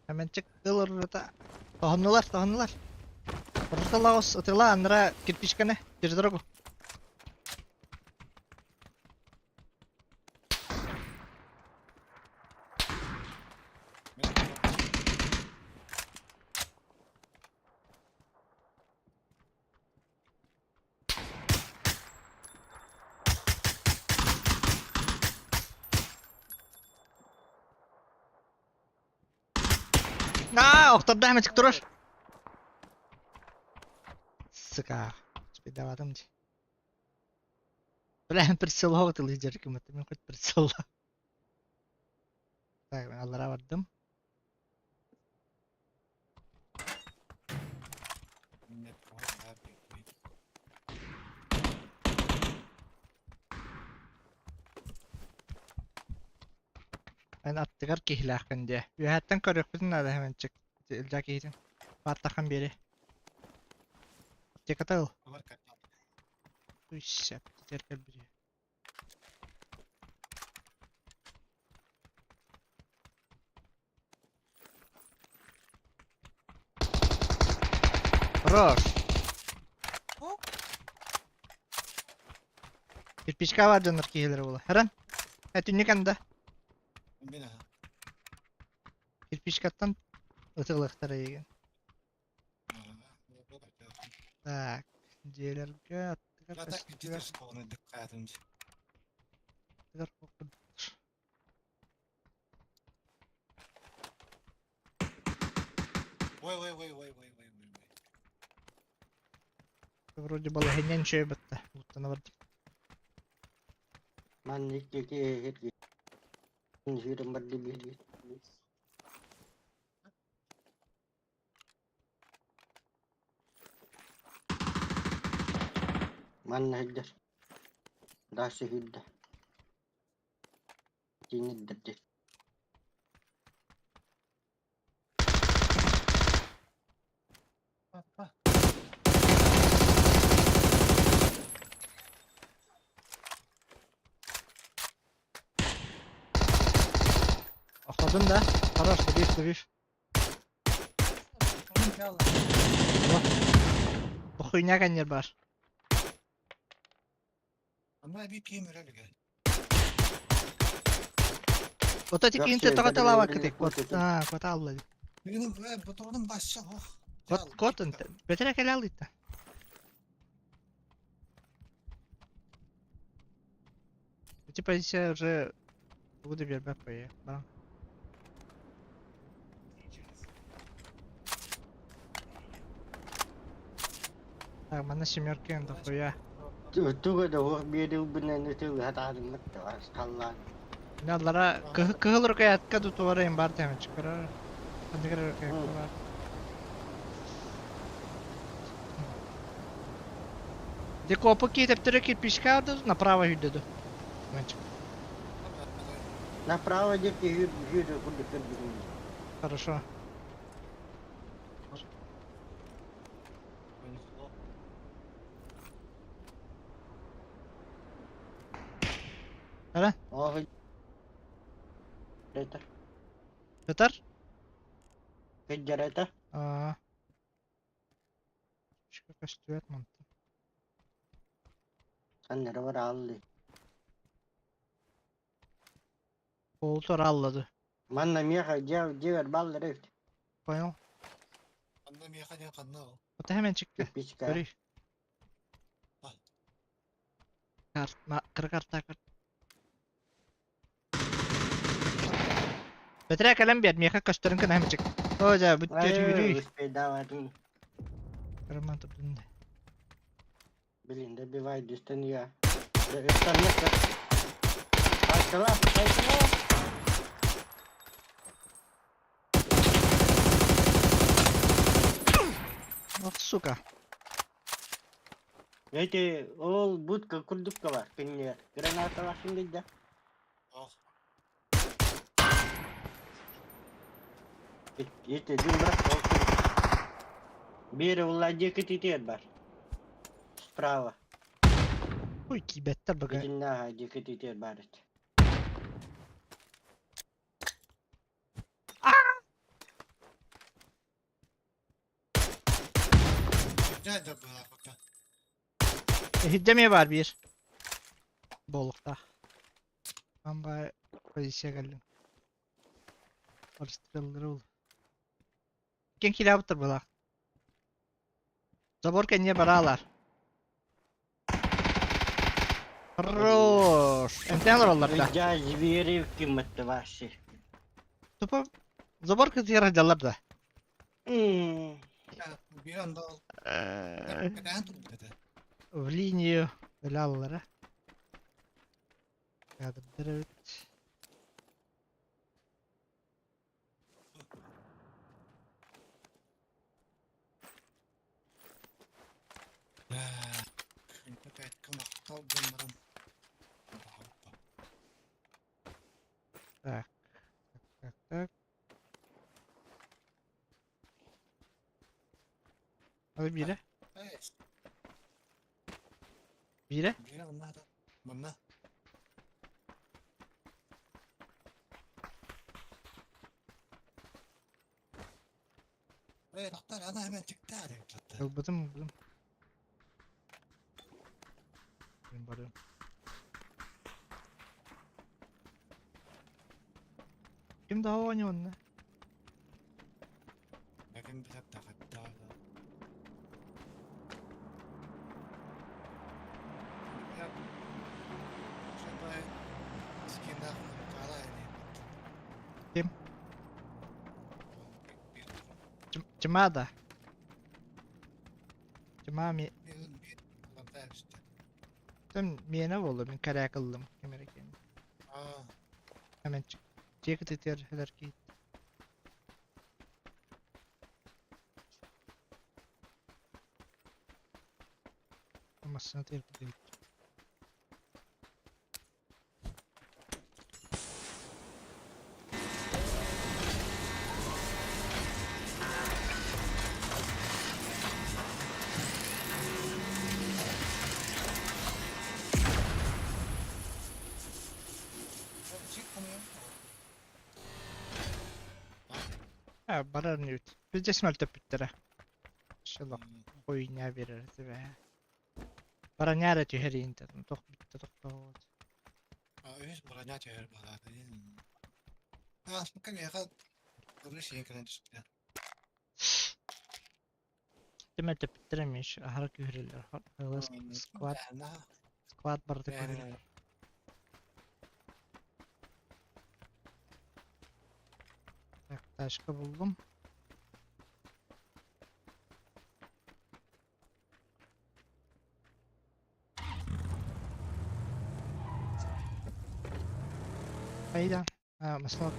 Hemen çık ılırıta. Tohonnular. Burası lağız ıtıla andıra kirpişkene. Jirdirogu. Oktarda hemen çık durur. Sıka. Sepeda varım di. Udah hampir solo waktu lihat jari kemati men kut bersolo. Tak ben allara vardım. Ben attıgar kihlahkan diye. Yuhattan körük bütün ada hemen çık. İlcak eğitim. Patlakan biri. Tek atal. Uish, terkel biri. Хорош. Kirpiçka var dönür ki gelir ola. Heran. Tünlük anda. Kirpiçkattan ıtılıqtara egen. Так. Diğerlerge attıgar kaçtıgar. Attıgar kokun. Вроде было гонянчая бетта. Вот она вот. Man iki het ki. Hidup berdiri. Man hidder. Das hidder. Ini dede. Akladın da. Хорош, добив. Bu хуйня kanyer бар. Вот эти киньте только лава катек. Вот, вот алла. Вот котын. Бетере келалыйта. Эти позиция уже буду вербать поехать. Так, mana семерки anda хуя. Tu ada wah biar benar itu hata mat sekali. Ne allara kıhılır kayat kadu tuvarayım bar temen çıkarır. Hadi kırır kayat var. Деко поки тептери кирпичка направо йдеду. Менчик. Направо идите юрю куда кырдым. Хорошо. Hala? Oh. Это. Yeter? Kejar это. Aa. Şu kaç düet mantı. Sen nereye var aldı? Koltuğu ralladı. Manna miyaha ciğer balları evet. Koyalım. O da hemen çıktı. Kırpişka. Görüyor. Kır karta kır. Betere kalem bir miyaka kaçtırın kına hemen çık. Hoca bütçe yürüyüş. Sepeda var mı? Kırma topunda. Belinde bir vay düşten ya. Üstten ne kır? Arkala, arkala. Ah suka. Neydi? Oğul budka kurdukka var. Pinyer. Granata var şimdi de. Oh. Yeter, dün bırak olsun. Bir ulan ceketi var. Sprava. Uy ki better baga. Gidin daha ceketi var. Nerede bu bakın? Hiddemeye var bir. Bolukta. Ben bari polise geldim. Karıştırılır oldu. Kim kilah bıtır bula? Zaborken niye baralar? Roş. Enten olurlar da. Rica zveri kıymeti var şey. Topa zabor kız yarayacaklar da. Ya bir anda neden durdu dedi. В линию lallara. Kaldırdırt. Inte kaikki mahtaa bunların. Tak. Tak tak. Hadi bire. Evet. Bire. Bir onlar da. Bunlar. Doktor ana hemen çıktı hadi. Yolladım. Ben varıyorum. Kim daha oynuyor onunla? Bakın bir dakika hatta. Ya. Şurada skinler kala yani. Kim? Cuma'da. Cuma mi? Bir kullandı işte. Sen miyene oldu ben kare kıldım. Kamera kendi. Aa. Hemen çık. Ceket etiyor her ki. Ama sana terk değil. Çıkmıyor. Ha bana newt. Biz de smelt öpüttüre. İnşallah oyun ya verirdi be. Bara näre tü her internet. Tok bitti tok tok. Öyle buraya çevir bana. Aslında ya kad bunu şey kan işte. Demel öpüttüremiş. Ahar kühürler. Squad barda kühürler. Yaklaşık buldum. Hayda. Ha mesela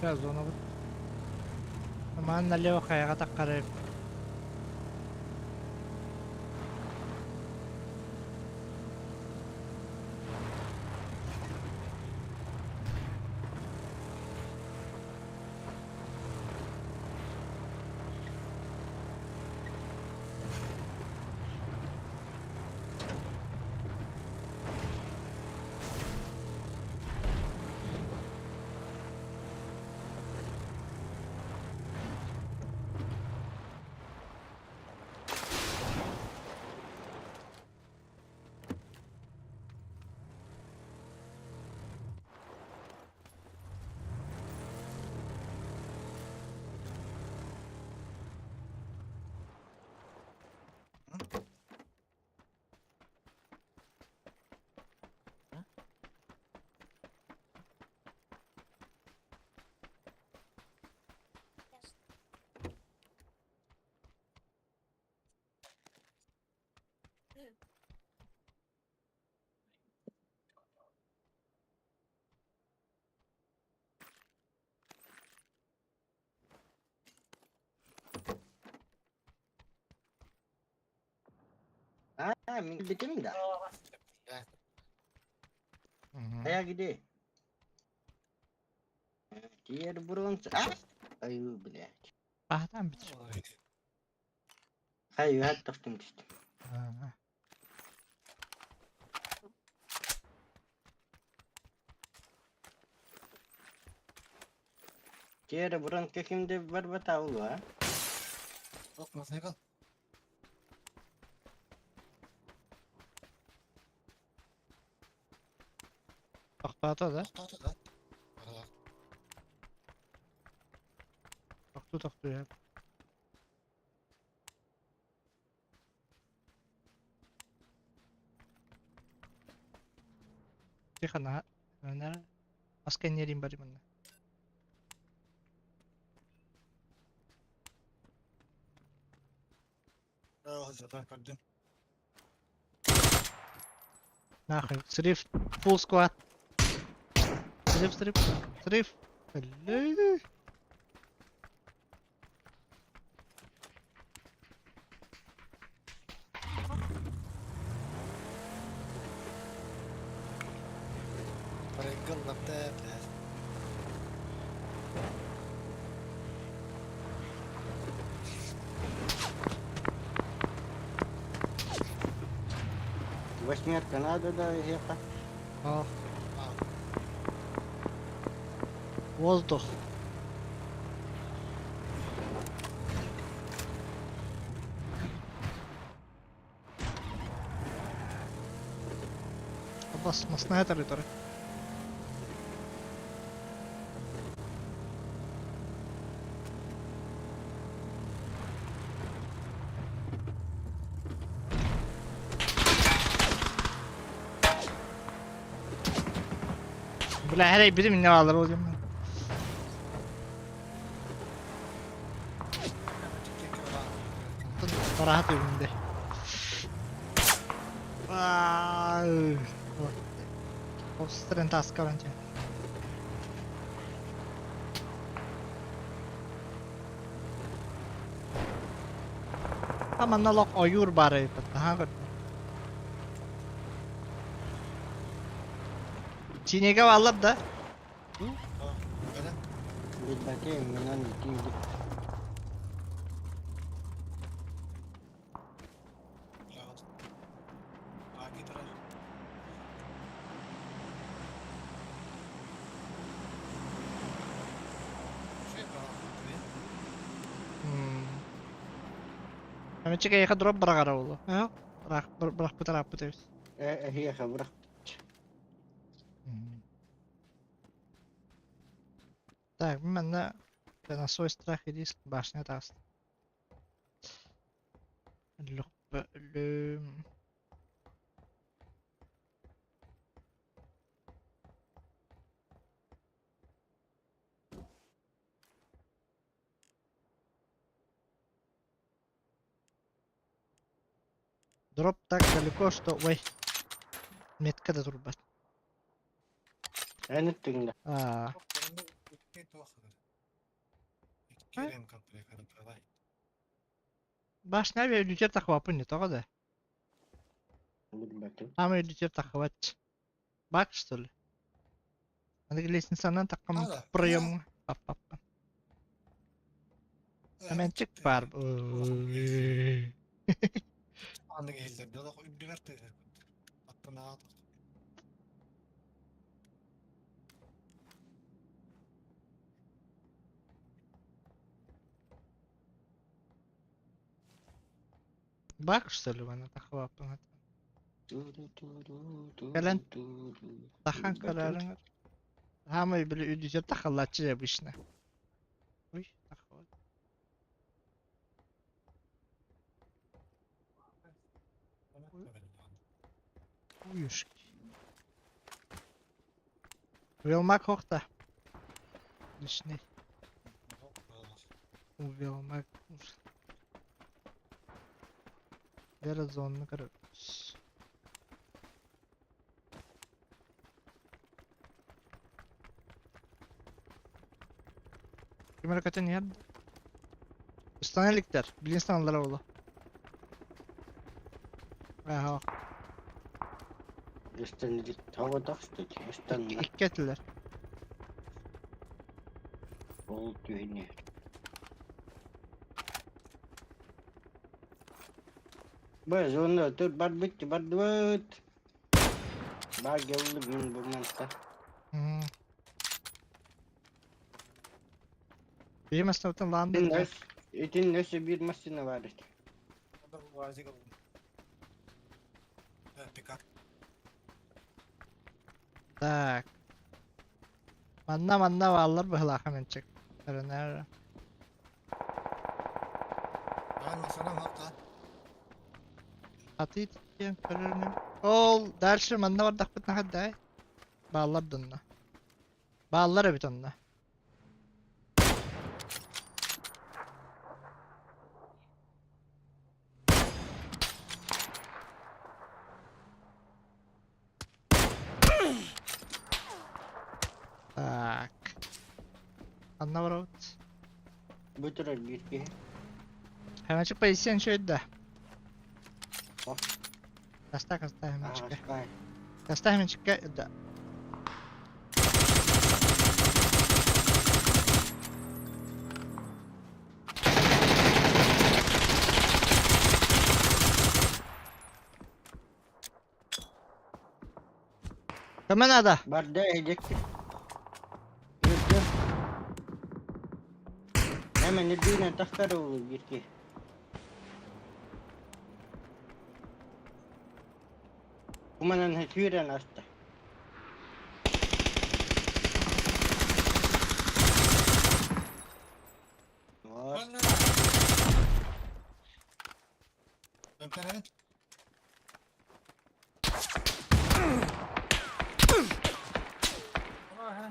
biraz ona bak. Aman naleva kaya tak karayıp. Min bitim dah. Mhm. Kayak gede. Dia ada burung. Ayo beli. Ahtan bitir. Oy. Kayu hatta tuh. Ha. Dia ada burung kekim de berbatau lah. Bak masaya kal. Tahtata da. Tahta da. Aa, Tahtı ya. Di kana. Ana. Asken yerim bari bunlar. zaten gördüm. Nahil. Sırf full squad. Sırf. Hello. Parengel laptop. Восьмерка надо, да, ехать. Ah. Aa, Воздух. Basmasına yeter yeter. Bile her biri mi ne alır hocam? Rahat evinde. Vay. O strength askar önce. Ama nalok oyur bari. Daha good. Çin'e vallab da. böyle. Bir bakayım, minan tinggi. Biraz. Aa, gitar. Şey var. Hemen çıkaya yakın drop bırak ara oğlu. Ha? Bırak bu taraf bu taraf. Iya khabar. Так, ben de на свой страх и риск башня даст. Дроп так далеко, что... Ой. Метка да турбат. Anything dah. А, İki tuhafıdır. İki rem kapıya kadar kalay. башня бе үлчер тахвапын не тога да. Bir bakayım. Ама үлчер тахвач. Бак что ли? Надо лестницадан таккам Ала, прием. Пап. Hemen çık var. Anlık eğildim. Ya da üniversite. Hatta ne aldık? Бак что ли бana тахвапын. Kalian Tahan kararın. Ама били үлчер тахалачы ya bu işine. Uy, тахват. Uyuşki. Велмак хохта. Лишний. Велмак. Biraz zonunu kırıyoruz. Kim hareketi niye? Üstanelikler. Bilinçli anılara oğlu. Aha. Üstünlük tava taştık. Üstünlük. İlk getiler. Oldu yine. Bas onu dur bad bitti bad bit. Bak geldi benim bu mantar. Hmm. Bir masraftan lan İtin dedi. nös. İtin nösü bir masine var. Onda bu vaziyet oldu. Evet, pikap. Tak. Manna varlar bıhla hemen çık. Nerede? Ben masana nokta. Atı iteceğim körünüm. Ol dersi manna var dakbet ne hadday. Bağlar donla. Bağlar bir tonla. Tak. Anna var out. Götürür bir ki. Hemen çık bayısyan şöyle de. Oh. Kasta hemen Aha çık. Sky. Kasta hemen çık. Da. Hemen ada. Barda edecekti. Gördüm. Hemen dediğine takar olur bir ki. Kumanan hesüren hasta. Var. Ben ne? Ben penenin.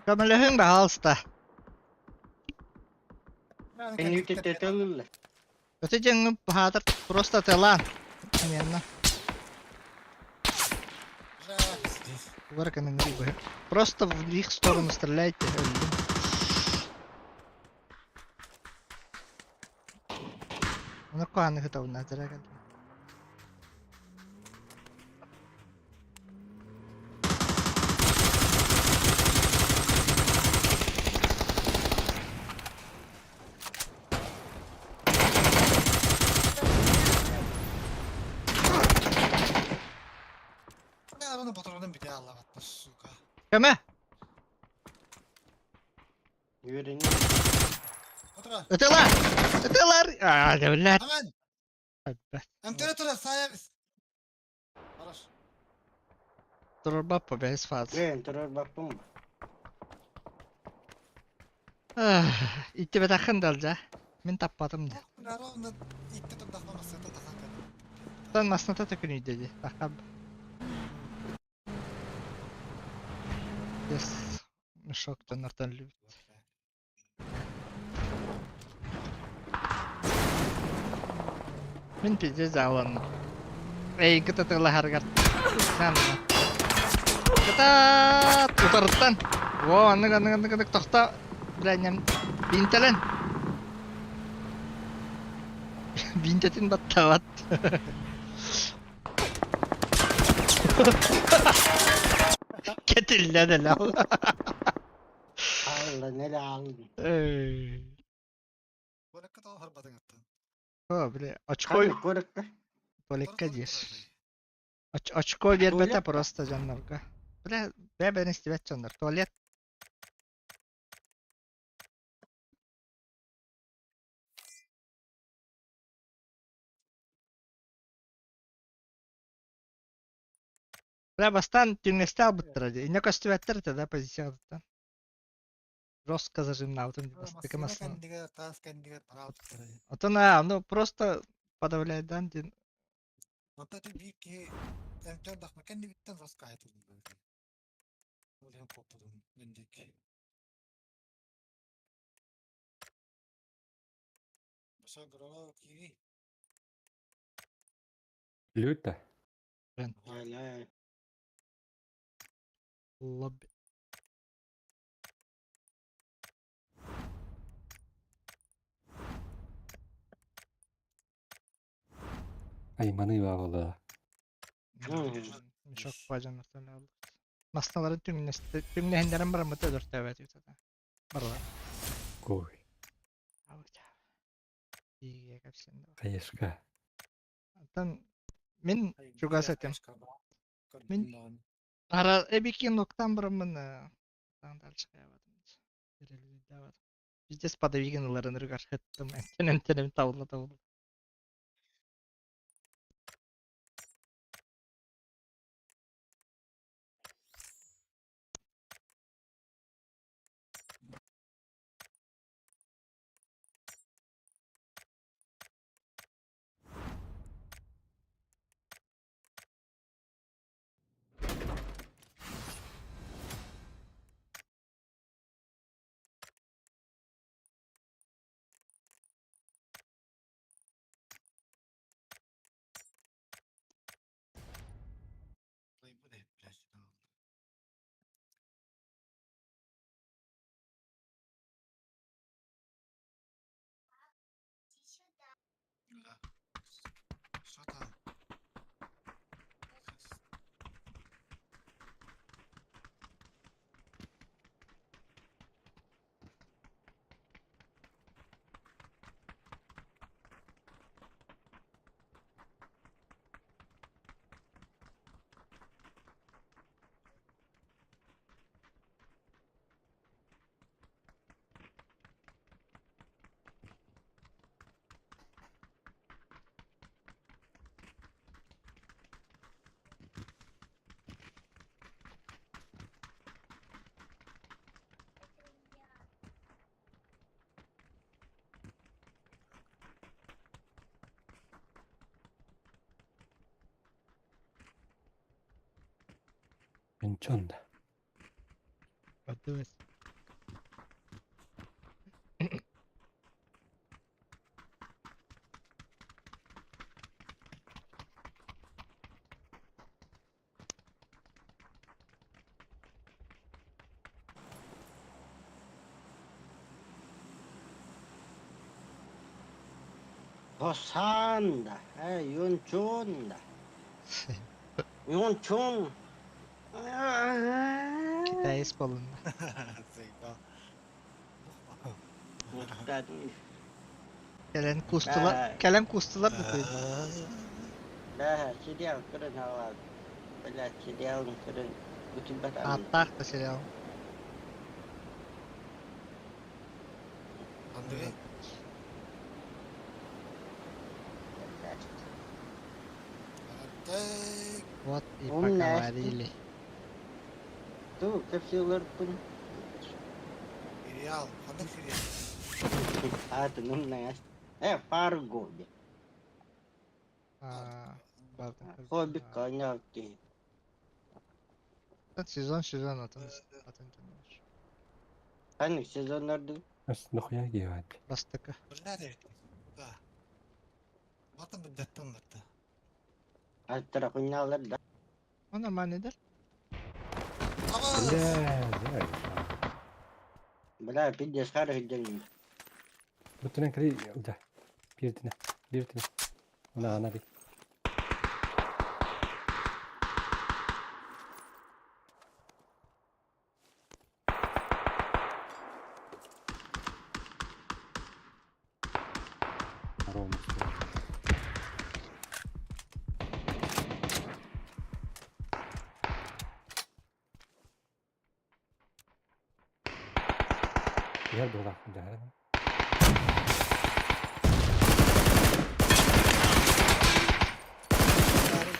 Kömelehin be halsta. En yüksek tetolurlar. Öte cengim bahadır prosta telan. Yanına. Var kan не рыба. Просто в их сторону стреляйте. Ну куда их там надо? Ben arabanın motorundan bir daha Allah atmış suka. Kime? Yürüyün. Motora. Öteler! Öteler! Aa devlet. Hemen. Emteratora sahaya biz. Araş. Dur bappa bez fazla. Ben terör baktım mı? İtti be takın dalca. Ben tapmadım da. Ben arabanın itti tırdaklaması tırdaklamak. Sen masnata tökünüydü dedi. Takab. Yes. Şok dönerden lüt. Min pide zawan. Kita telah harga. Sana. Kita putartan. Wow, anak tahta belanyam bintalan. Bintatin battawat. Ketilla de la. Allah ne aldı. Bu ne kadar harbatın attın. Oh, bile açık koy. Kanı korktu. Tuvalekka diyor. Açık koy bir Tuvalet bete mi? prosta canlarga. Bile ben istivet canlar. Tuvalet. Bile bastan tümleste abuttıracı. İnne kostivetler de pozisyondan. Rost kazajın altın bastık Masina masın. kendiga tas kendiga para attı. Atana, ну просто подавлядан дин. Hatta bir ki emter dakma kendi bitten rast kayıt oldu böyle. Öyle kopudum bendik. Başa grava ki Lüta. Hala. Lobby. Aymanı bağlı. Çok bacan atını aldı. Mastaların tüm nehenlerin bir mıtı dört evet yutada. Barlar. Koy. Avuç. İyi kapsın da. Kayışka. Atan min juga setem. Min Min ara ebikin noktan bırımını. Tandal çıkayamadım. Verelim devam. Bizde spada veganlarını rügar ettim. Enten tavla. bu ne biraz. Şata. Pinchonda. Evet. Hosanda. Yunchunda. Yunchun. Kitayes balında. Zeyda. Kelen kustular da koydu. Dah, sedial keren awal. Bila sedial keren. Betul betul. Attak da serial. Andre. Tek. What Om ipakawarili. Tu kapsular pun. Real. Hani real. Tu num nas. Fargo dia. Kau bikannya ke. Sezon atın. Hani sezonlarda Aslında koya giyiyor. Bastık. Nerede? Da. Batın bir dettan vardı. antara kunyalar da. O normal nedir? Ama Güzel. Bila video sekarang hidung. Bütün kali udah. Bir tane. Ana bir. Gel burada. yarın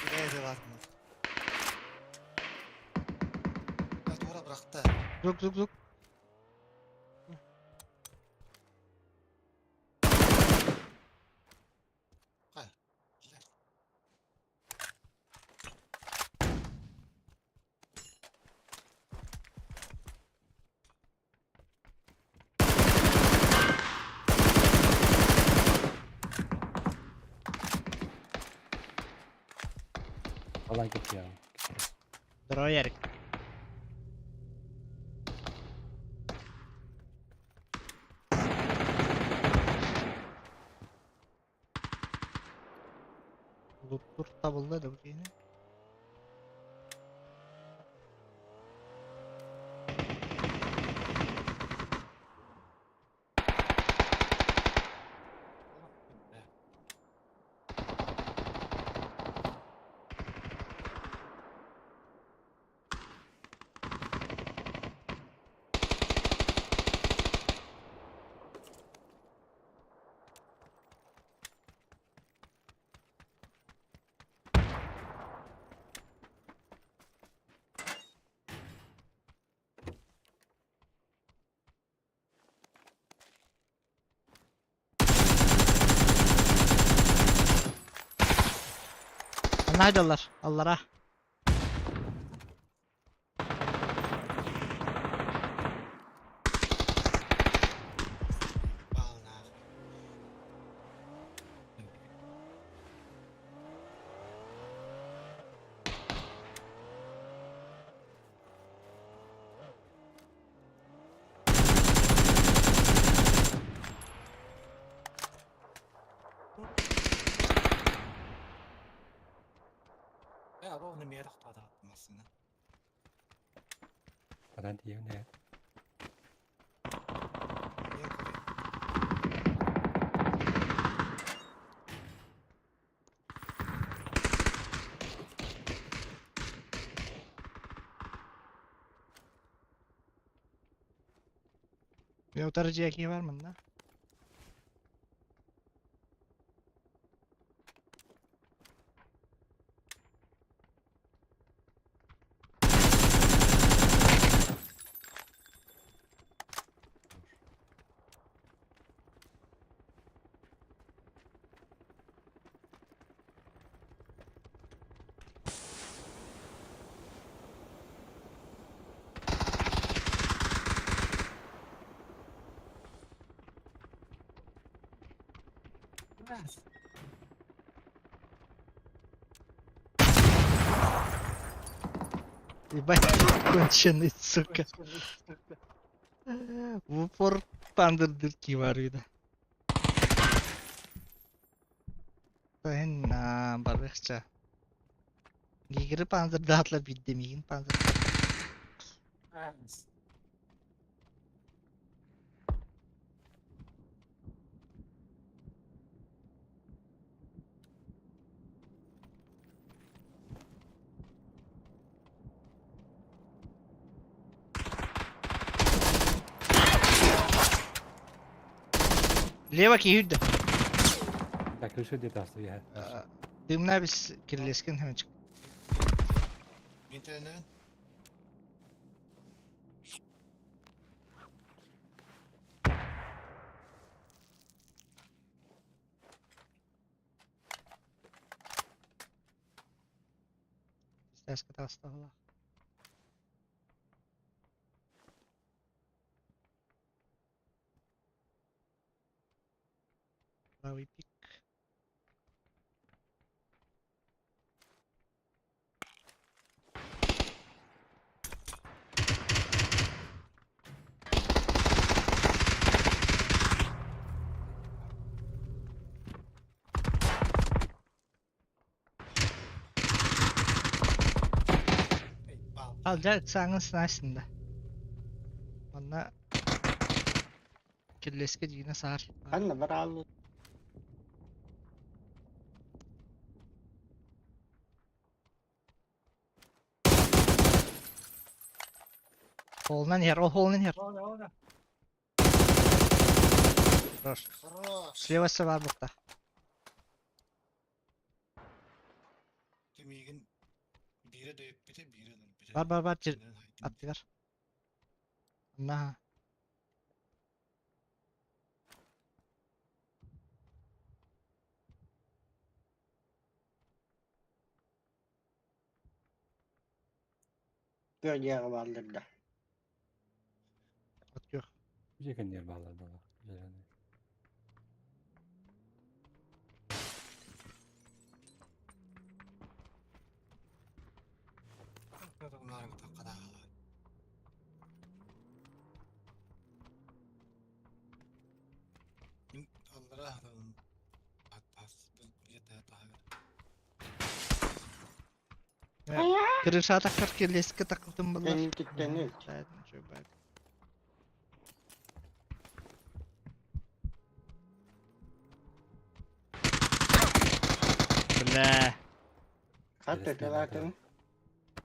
bir evde var mı? Ben oraya bıraktı. Zuk. Hayır. Olay git ya. Dur o yerik. Dur tabulda da bu yine. Allah billah. Haydolar Allah'a. Vallahi. Ya bu onu merak da atmasın. Falan diyor ne? Niye koyayım? Bir otarıcı eki var mı da? Biraz. Ебать, конченый, сука. В упор пандер дырки var bir de. Ben barıkça. Gigiri panzer dağıtla bildiğim panzer. Biraz. Leva ki hüdde. Так, реши где-то стоять. Dımla biz kirleskin hemen çık. Bir tane. İstersen de hasta ola. Bravo ipik. Ey, bal. Alca sağın sınavsında. Valla kirleske yine sağır. أنا برا Holnan yer, o holnan yer. Orada orada. Dur. Хорош. Slevası var burada. Demigin biri döyüp biri biri. Var. Senden haydi. Attılar. Allah. Gördüğün varlıkta. At yok. Где ко мне баллада была? Зелёная. da bunların takada. Allah'a adamım. Hatta bir de daha. Kırışa takar ki eski takıldım bunlar. Kendi tükten Zaten çok bak. Bля. Hatta telakın.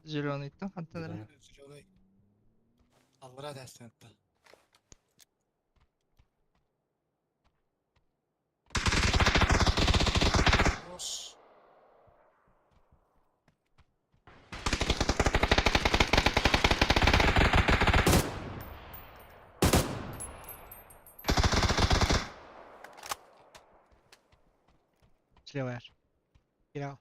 Zülonu ittim hatta da. Allah'a destek etti. Hoş. Silah ver. Gir al.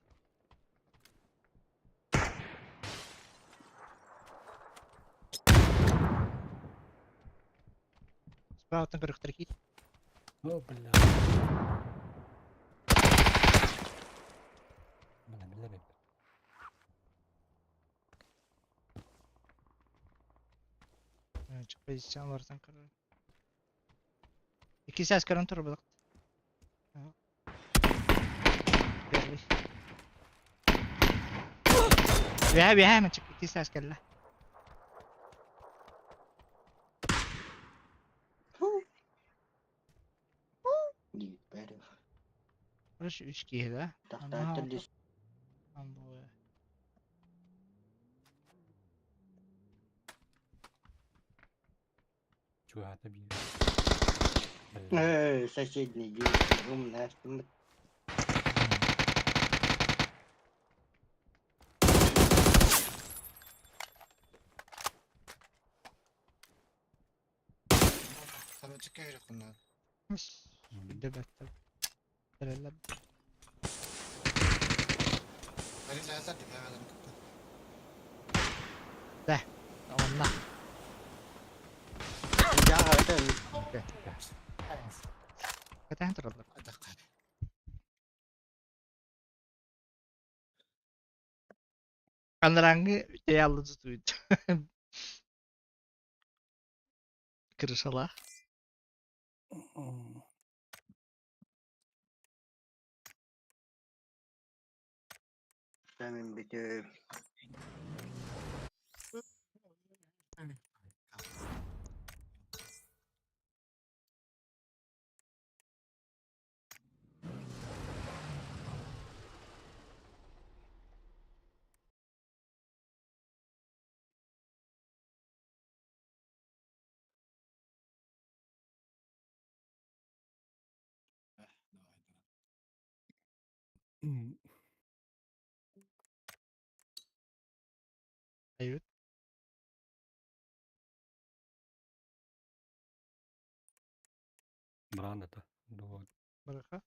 Sprout'un kırıktır ki. Oh, bля. Bana bilemem. Çık pozisyon varsan kırır. İki ses kırın tur bırak. Ve hemen çık. İki ses kelle. Đi bé được. Burası 3 kere. Đặt Ama ra chân đi. Ama bu. Chua hạt bir. Sao xin này đi. Không là. Tabii çıkıyor bunlar. Bir de baktım. Herhalde. Beni zaten de hemen Ondan. Giá ở trên. Katen tırılır. Bir dakika. Kanlarangı yalıcı duydu. Kırışala. Sao mình bị chơi. Ayıp. Branda ta. Då Bırakı.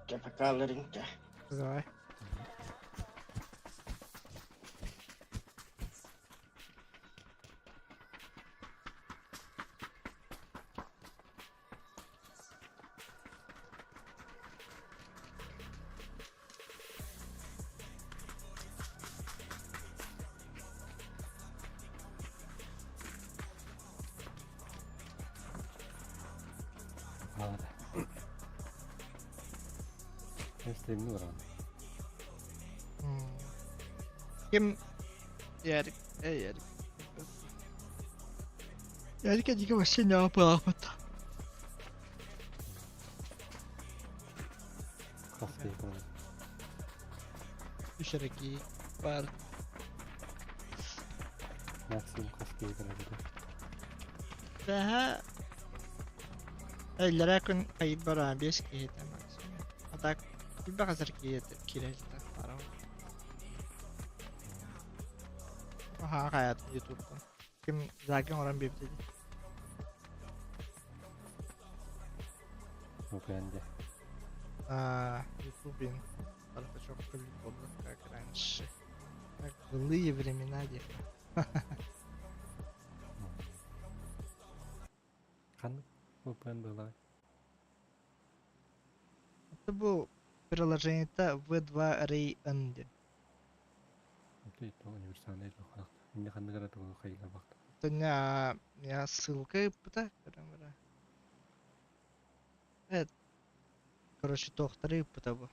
Kapakaların ka. Güzel. hade. Teslim var abi. Kim Erik? Erik. Erik aja masih nyapa apa tuh? Kaskı yıkamadı. Düşerek iyi. Var. Maksimum kaskı yıkamadı. Daha ellere yakın kayıp var abi. 5 kiyete maksimum. Hatta bir bakasır kiyete. Kireçte. Para var. Aha hayatım YouTube'dan. Kim zaten oran bir dedi. O bende. YouTube'un tarafı çok kıllı oldu. Kakran şey. Kıllı yevrimin hadi. Kandık. Bu ben böyle. Это bu приложение-то V2 Ray Engine. Okey, то универсальный лохак. Şimdi kandık arada bu kayığa baktım. Это не ссылка, это, прям, это, короче, тохтары, это,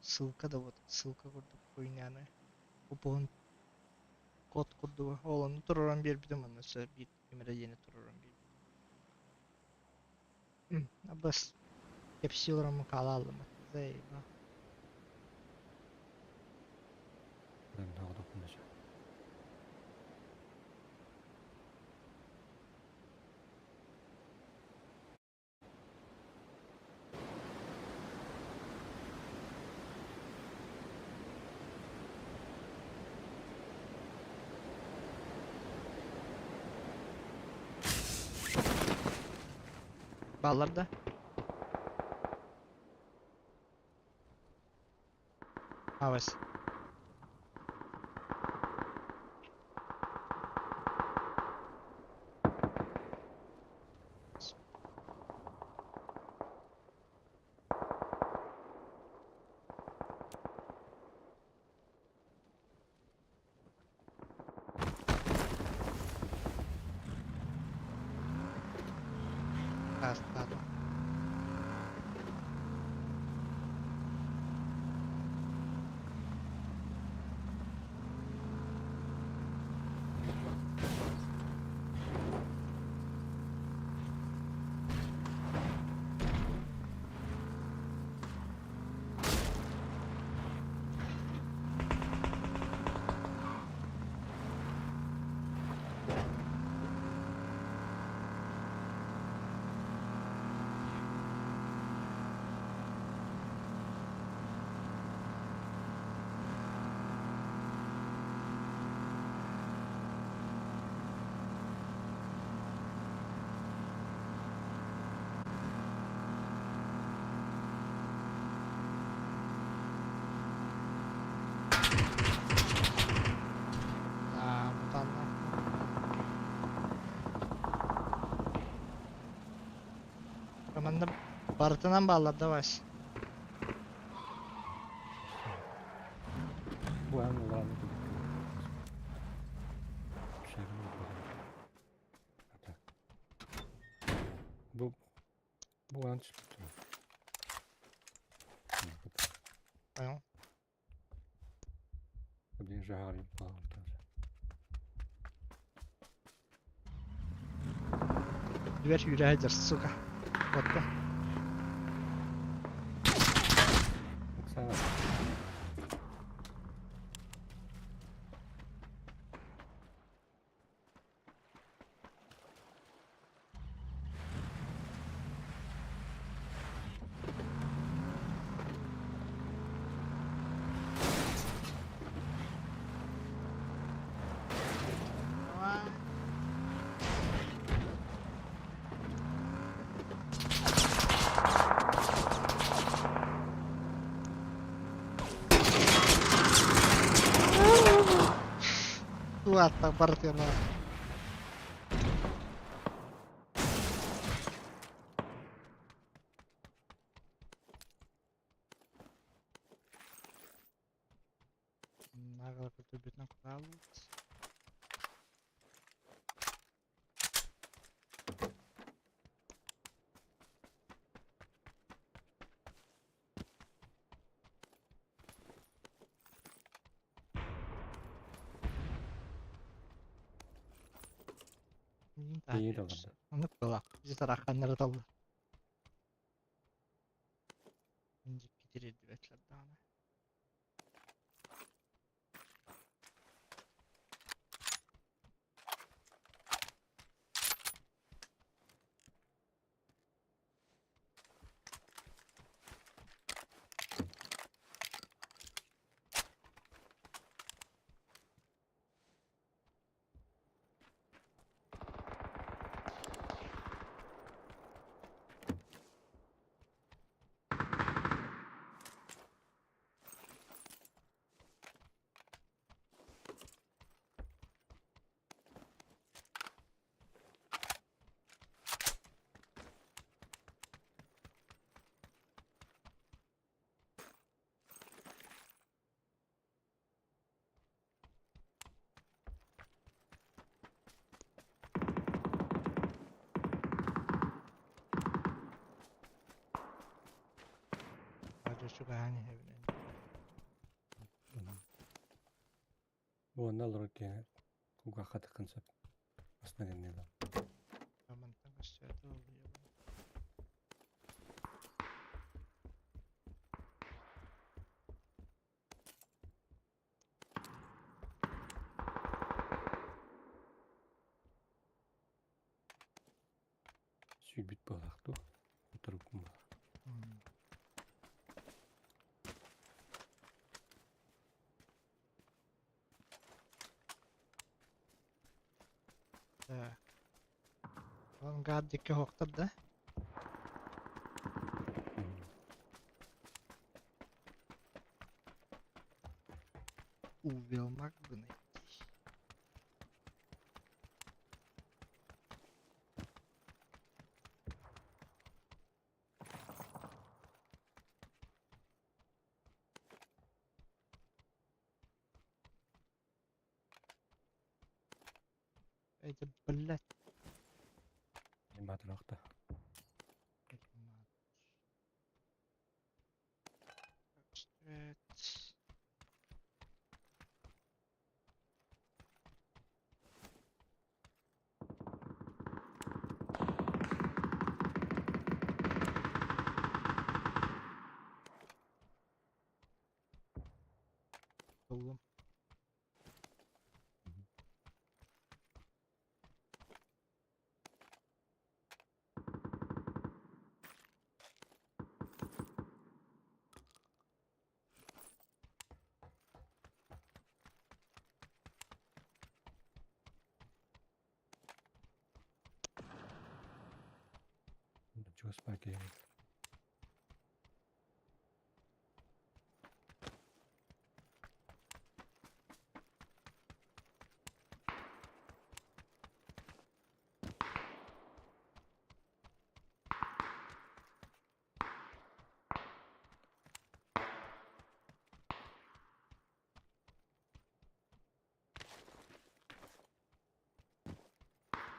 ссылка, да вот, ссылка курдук, хуйняны. Купон, код курдук, оланы тураран бербидим, анысы, бит, имередени тураран бербидим. Бас, кепсилрамı kalalım, zeyba. Ben daha dokunacağım. Ballarda. Havas. Hasta. Mutanlar. Ramanda Bartınan bağlarda var. Bu en olanı da dışarı mı Atak. Bu an çıktı. Tamam. Один жарим плавал тоже. Дверь yüreğidir, сука. Vodka. Baksana. Ладно, Бартина. Нагло любит на куда. İyi de vardı. Onu kulak. Bizi tarakanları daldı. bitirirdi bekler daha ne. Radyo şu gani evine. Bu anda olarak yani kuka kata konsep. Aslında gelmiyor. Aman tanrı aşağıda oluyor. Sübüt balak tu. Oturup kumba. Hmm. Да. Он гаддики хоқтырды. Увелмак бы найти. Это, блядь, Animator achter. Straight. Oğlum. Just pakai.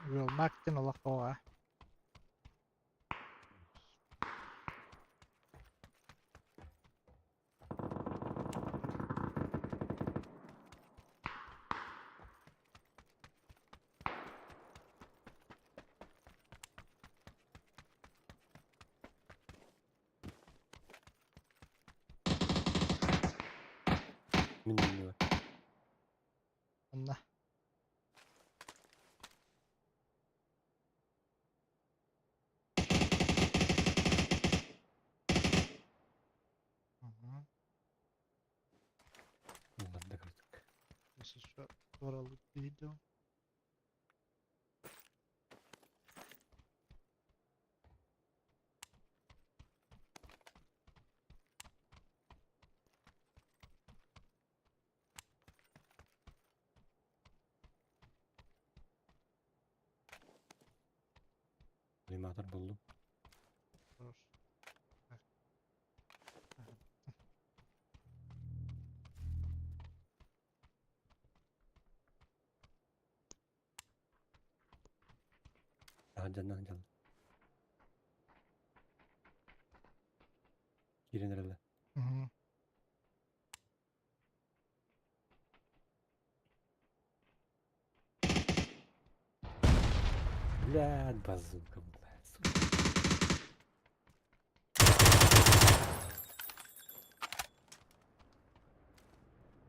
Увелмак тем лохова. Minimum. Anla. Ага. Bunları da kırdık. Если что, oralık video. Animator buldum. Dur. Bak. Aha. Jangan jalan. Kiri nerede? Hı hı. Блядь, базука, блядь.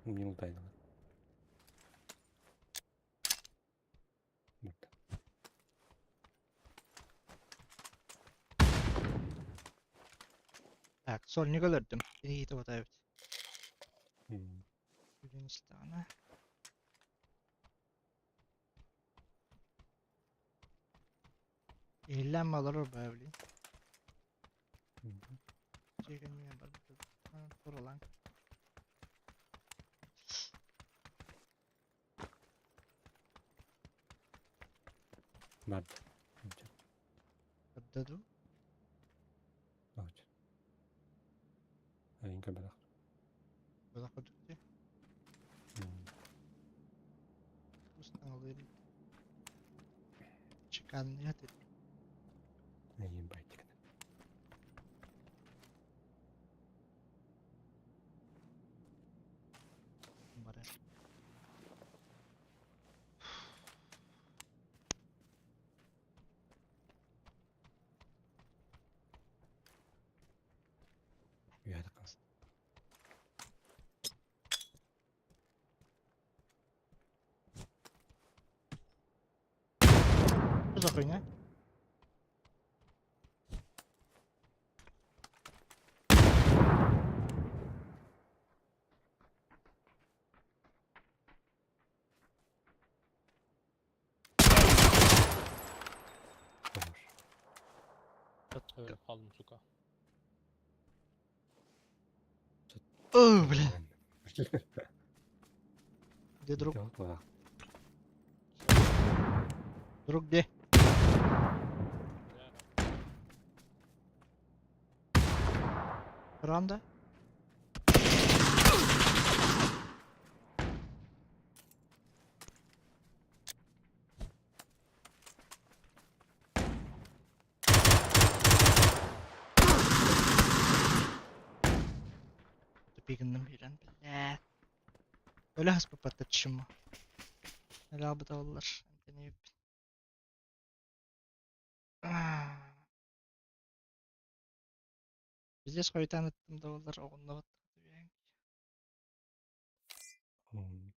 Минутайна. Вот. Так, сольник өлөрдүм. Кейти батабыт. М. Birinci tane. Eğlenme olur o böyle. Мгм. Çekilmeye bak. Dur lan. Мад. Ничего. Hadi Очень. Инка барах. Böyle koduktu. М. Ustan alıyor. Çıkan ne dedi? Ебать. Bana. Я так раз. Dur bakayım ya. Хорош. Kaldım suka. Oh bile. De druk. Идёт барах. Druk de. Randa. Bigindim bir an. Öyle haspa patlatışım mı? Öyle abi tavallar. Beni Bize soytan ettim tavallar. Oğluna battık. М.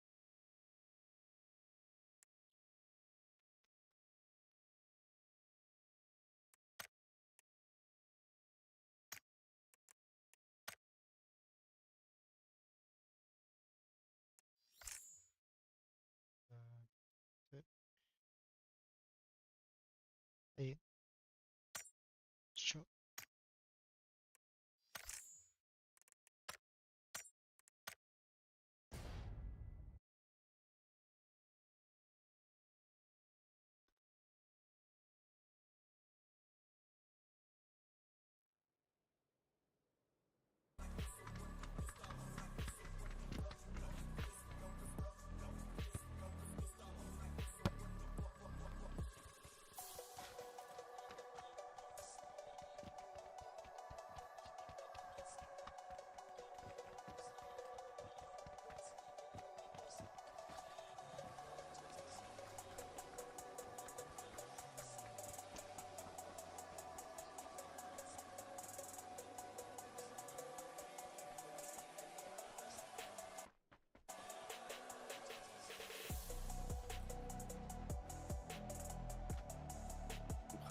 İyi. Şu.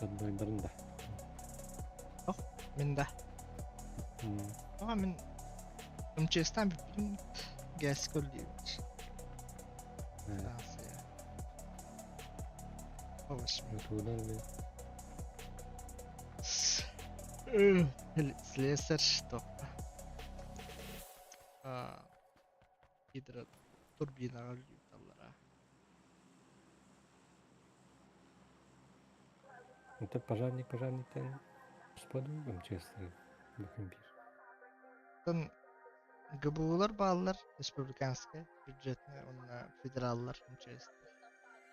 Ходной барында. Min de. М. Ama min Umçestan bir film gels kolluymuş. Э, Fransa. Hoş mu? это ударили. Слесарь topla. Hidro turbina alıyor dallara. Это пожарник с подругом честно. Бахимбир. Son GBU'lar bağlılar Respublikanska hüccetine onunla federallar Umçestan.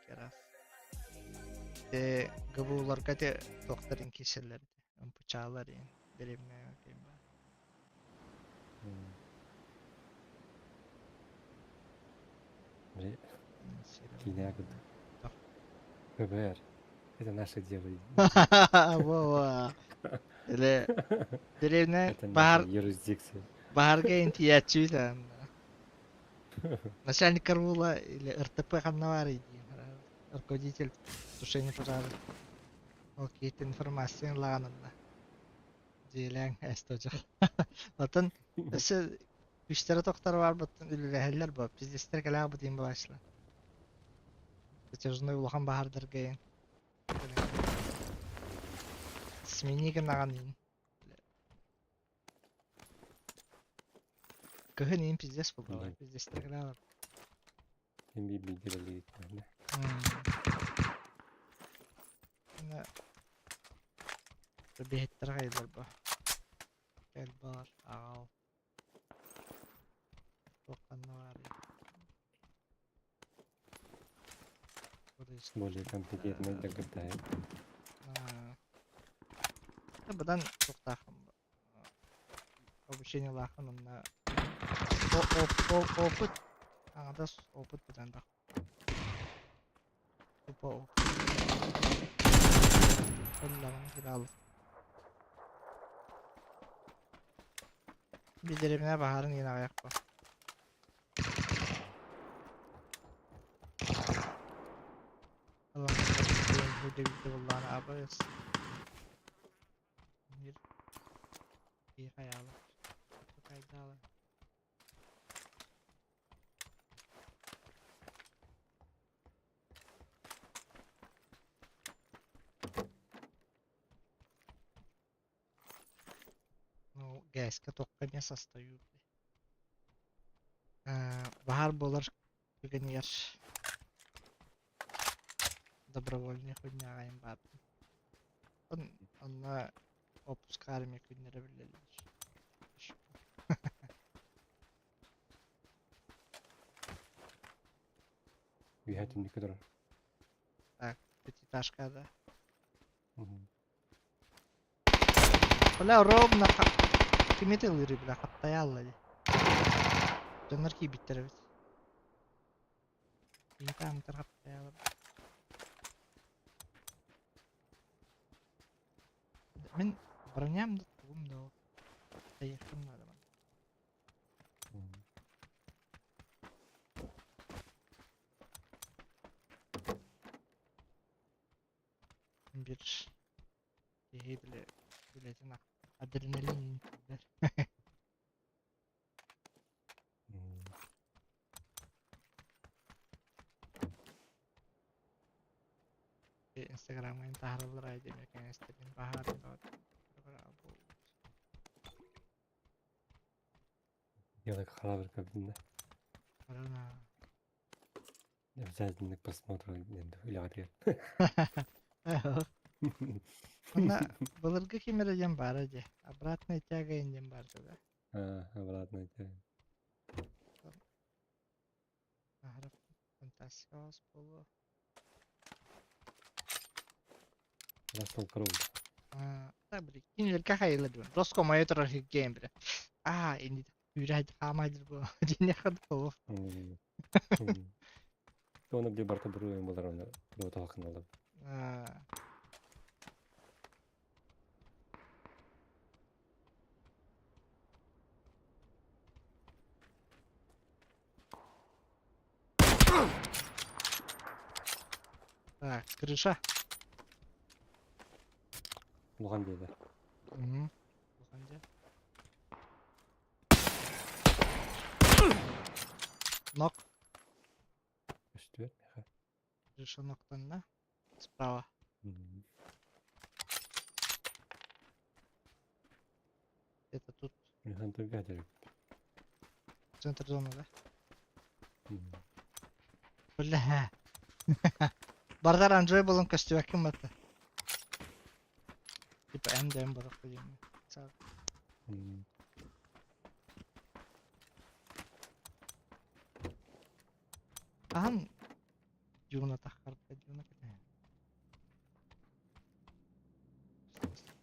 Keras. GBU'lar kate doktorun kişileri. Bıçağlar yani. Derimine bakayım ben. М. Бля, Кинягода. Да. ФБР. Это наше дело. Valla. Öyle derevne Это bahar наша юрисдикция. baharga intiyatçıydı anda. Начальник караула или РТП Ханнавари, руководитель тушения пожара. Окей, информация ладно. Дилең эстожак. Отын эсе күчтәре токтар бар бутын үлеләһәлләр бу. Пиздестер калаа бу дим башлар. Тәҗрибә улахан баһардыр гәен. Смени гынаган ин. Кыһын ин пиздес булды. Мгм. Пиздестер калаа. Hem bir bilgilerle gitmeli. Ана бехеттер гайлар бу. Гел бар, агал. Токаннавари. Более компетентный догадает. Бұдан тоқтақым. Обучение лақын онна опыт. Аңада опыт бұдан да. Тупа опыт. Қоллағын кіралы. Бедеріміне бағарын ең ағаяқ ба. Allah'ım bu devide Allah'ın abayız. Bir iyi hayalı. Çok aydalı. Ну, гайска только не состою. Bahar болар бүгін ер. Добровольный хуйня ағайын барды. Онна отпуск армия күннері білелер. Двигатель не который. Так, пятиэтажкада. Мгм. Бля, ровно кимете ылыры бля, хаттай аллады. Жанар ки биттер бит. Интамтар хаттай аллады. Мен броням да тугум да. Аяқым надо. Мгм. Bir şey bile bileceğin adrenalin der. Мгм. Instagram'a intihar ay demek yani istediğin bahar da bravo. Я так храбр кабинда. Corona. Обязательно к просмотру или Ona bulurga kemireceğim bari de. Обратно тяга индем бар да. Обратно это. Аграп фантастикос болу. Рассол Кроу. Так bir кинилерге хайыла дибен. Роскомая турар гейм бир. Инди үйрәйді қамайдыр бұл. Дене қады бұл. Оны бір барта бір ойын болар оны бір оталақын алып. Так, крыша. Бұған дейді. Бұқанды. Нок. Үсті бер. Крыша ноктан да. Справа. Это тут. Механ тұрға дәріп. Центр зоны, да? Бля. Бардар Анджой болон костюмакым баты. Типа МДМ барық деймін. Ахан Юна таққарда Юна кәне.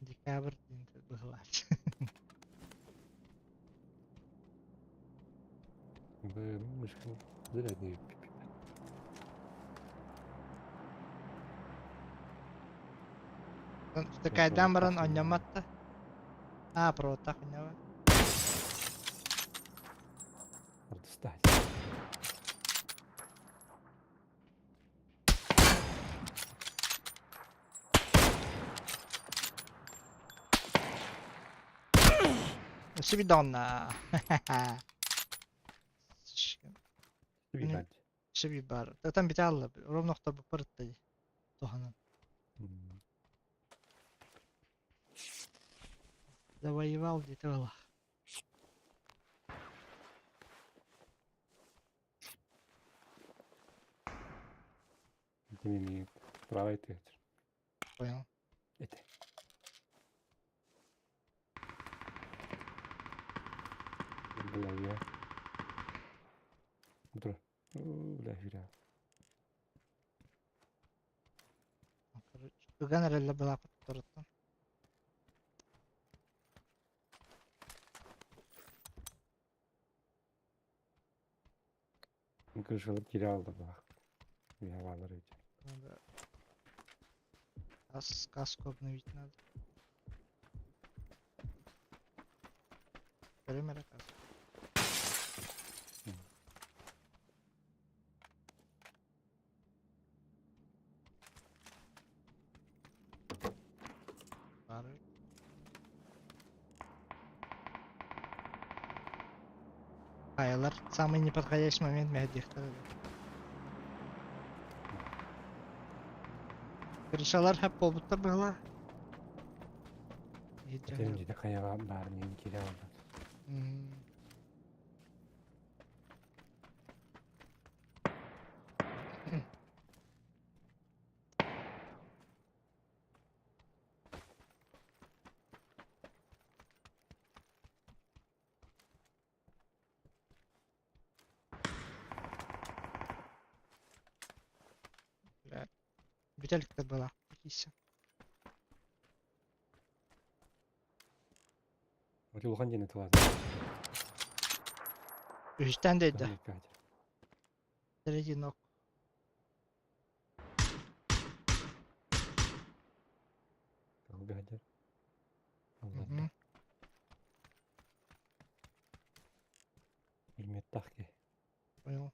Декабр дейінді бұғылар. Бұл мүшкіл зірәді. Işte kaydan baran oynamatta. Провод так oynawa. Orada stahil. Esse bidonna. Bir Hani- bence. Esse bir bar. Zaten bir tane aldı. Oram nokta bu pırttı. Tohanın. Hmm. Давай вал диye valla. Dememi prava eti getir. Koyalım. Eti. Böyle ya. Dur. Böyle hira. Ögen herhalde bırakıp duruttan. Kırışılıp geri aldı bak. Bir havaları için. Надо каску обновить надо. Время каску. Var. Kayalar самый неподходящий момент Мehdi'de. Kırışalar hep bobutta böyle. Eterimci de kaya var. Barney'in geri aldı. Hmm. Bitelikte böyle. İkisi. Öyle ulgan cennet var. Üçten dedi. Daha ne kadar. Derece nok. Kaldı bir hacer. Hı Allah hı. Allah. Bilmet tahki. Koyalım.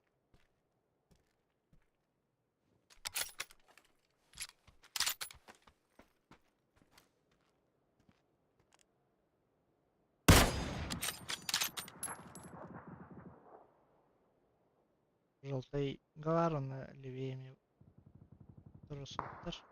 Желтый говор, он левее мне. Трусутер.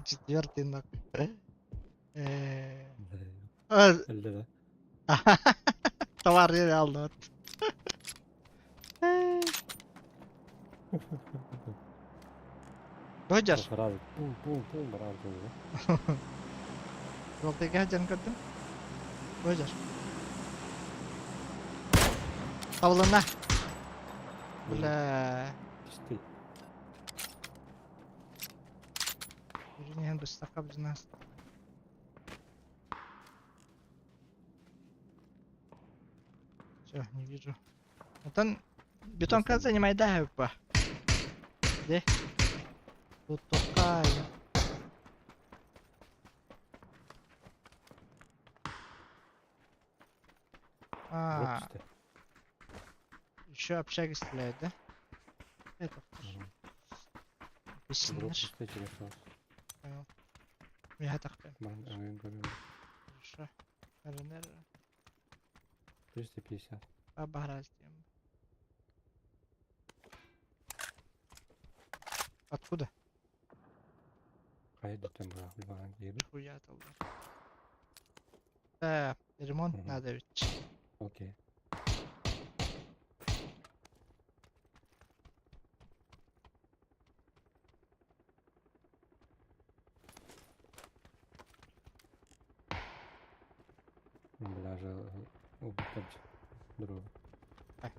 Четвертый ног. Elde de. Товар yeri aldı. Roger. Bravo. Pum pum pum bravo. Желтый гаджан gördün. Roger. Tavlana. Бля. İşte. Ürünü без стака без нас. Все, не вижу. Вот он... Бетонка занимает, да, хп? Где? Тут такая. Drop işte. Еще общага стреляет, да? Это Drop Бессильно. işte через шанс. Понял. Я так прям. Ben oyun görüyorum. Хорошо. РНР. 350. Оборать тему. Откуда? Kaya düştüm bırak. Bir bana geri. Хуя толба. Да, ремонт Мгм. надо ведь. Okey. Даже убить дрова. Ай.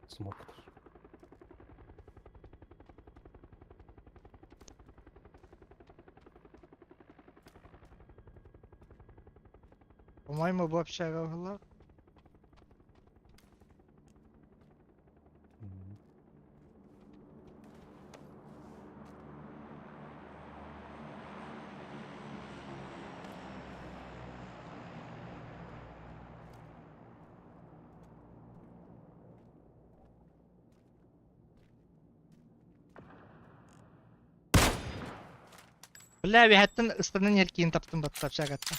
Смоктер. По-моему, bu общага была. Billa bir hattın ıstanın yerkiğini taptım battı şagatta.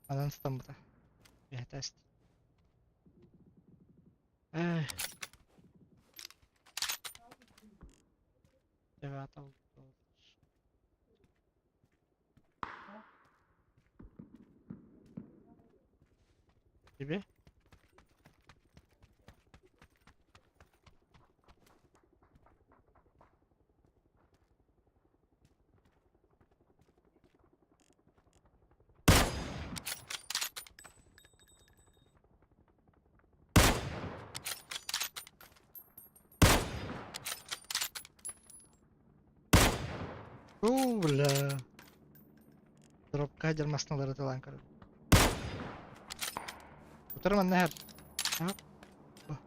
Anan ıstan bu da. Bir hatta ist. Eh. Evet oldu. Gibi. Bula. Drop kajar masnaları da lan karı. Oturman ne her? Hop. Oh.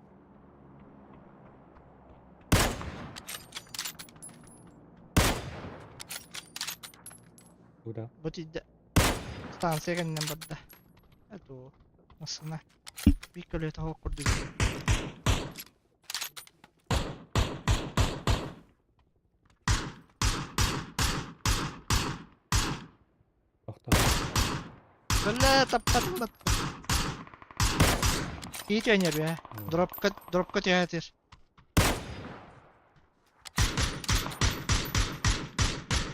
Udah. Bu tidak. Stansiya kan yang badda. Aduh. Masna. Bir kilo tahu kurdu. Doktor. Bula tepat banget. Itu aja ya. Drop cut ya hatir.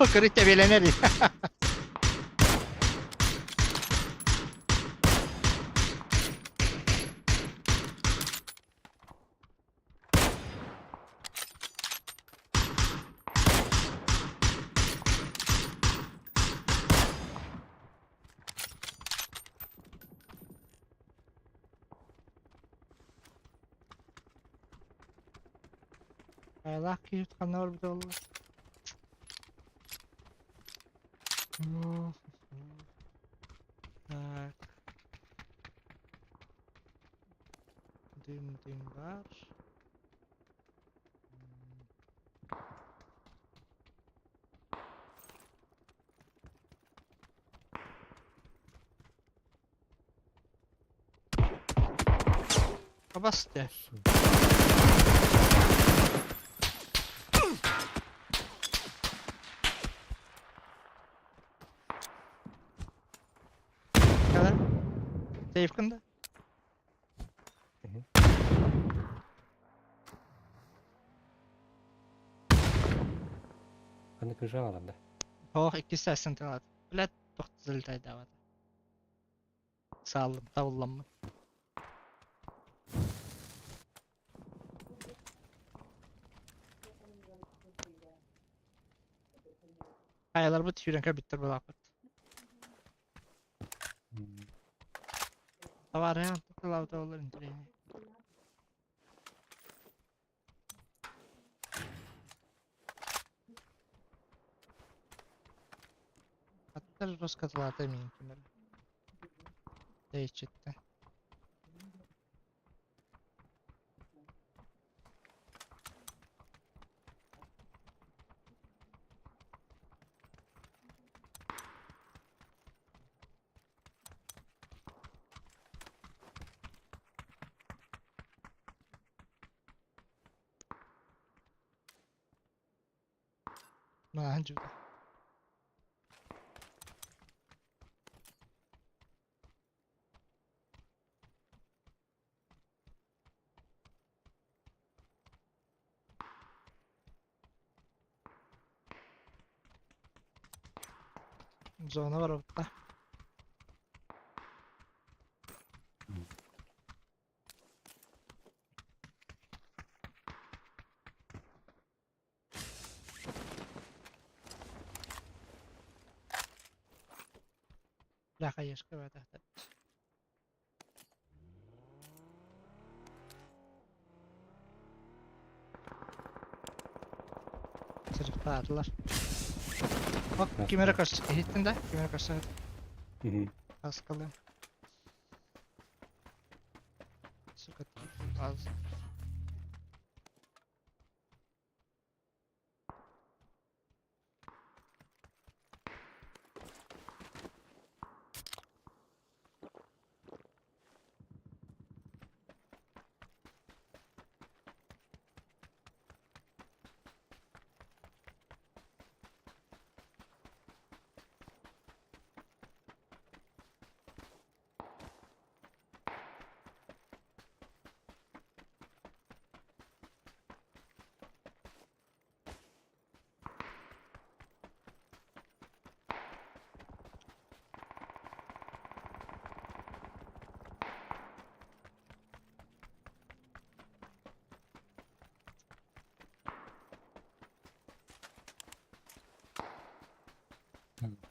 Oh kerja belenir ya. Allah ki kanlar bir de olur. Tak. Dim var. Kabas de. Kadar. Safe kında. Kan kıжа alanda. Oh 280 tane. Bilet 950 tane daha var. Sağ olun. Davullanma. Kayalar bu tüyrenka bitter bu lapet. Var ya. Lavda olur indireyim. Hatta Roskatlar'da eminim ki böyle. Değişikti. Bence de. Zona var orada. لا خيش كذا تحت. Sırıklarlar. Bak kimere karşı hittin de kimere karşı az kalıyor. Sıkıntı az.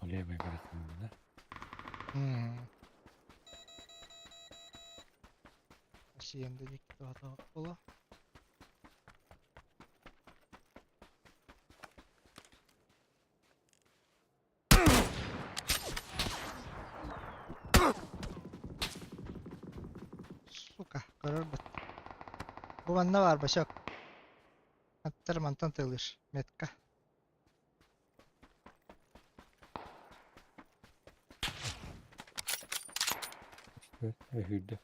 Olaya bay bırakın da. Hacienda gitti hata ola. Suka, karar bat. Bu bende var başak. Hatta mantan tığılır. Metka. Evet, hüdde.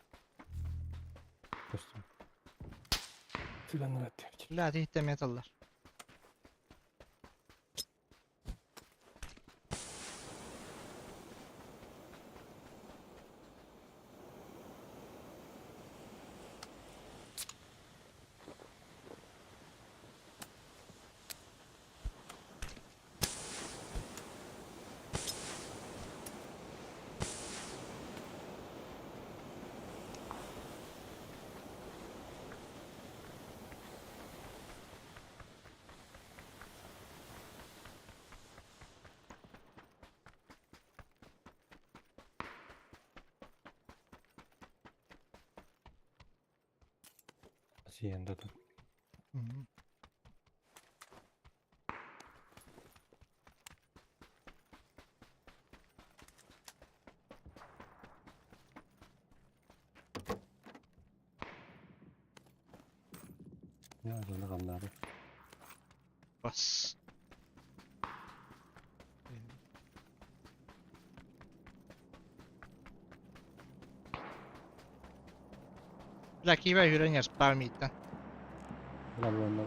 Dostum. Filanlar atıyor. La hadi hitte metallar. Hacienda dur. Hı -hı. Ne azını kanları. Bas. Rakibe yürüyen Sparmid'den. Ulan onlar.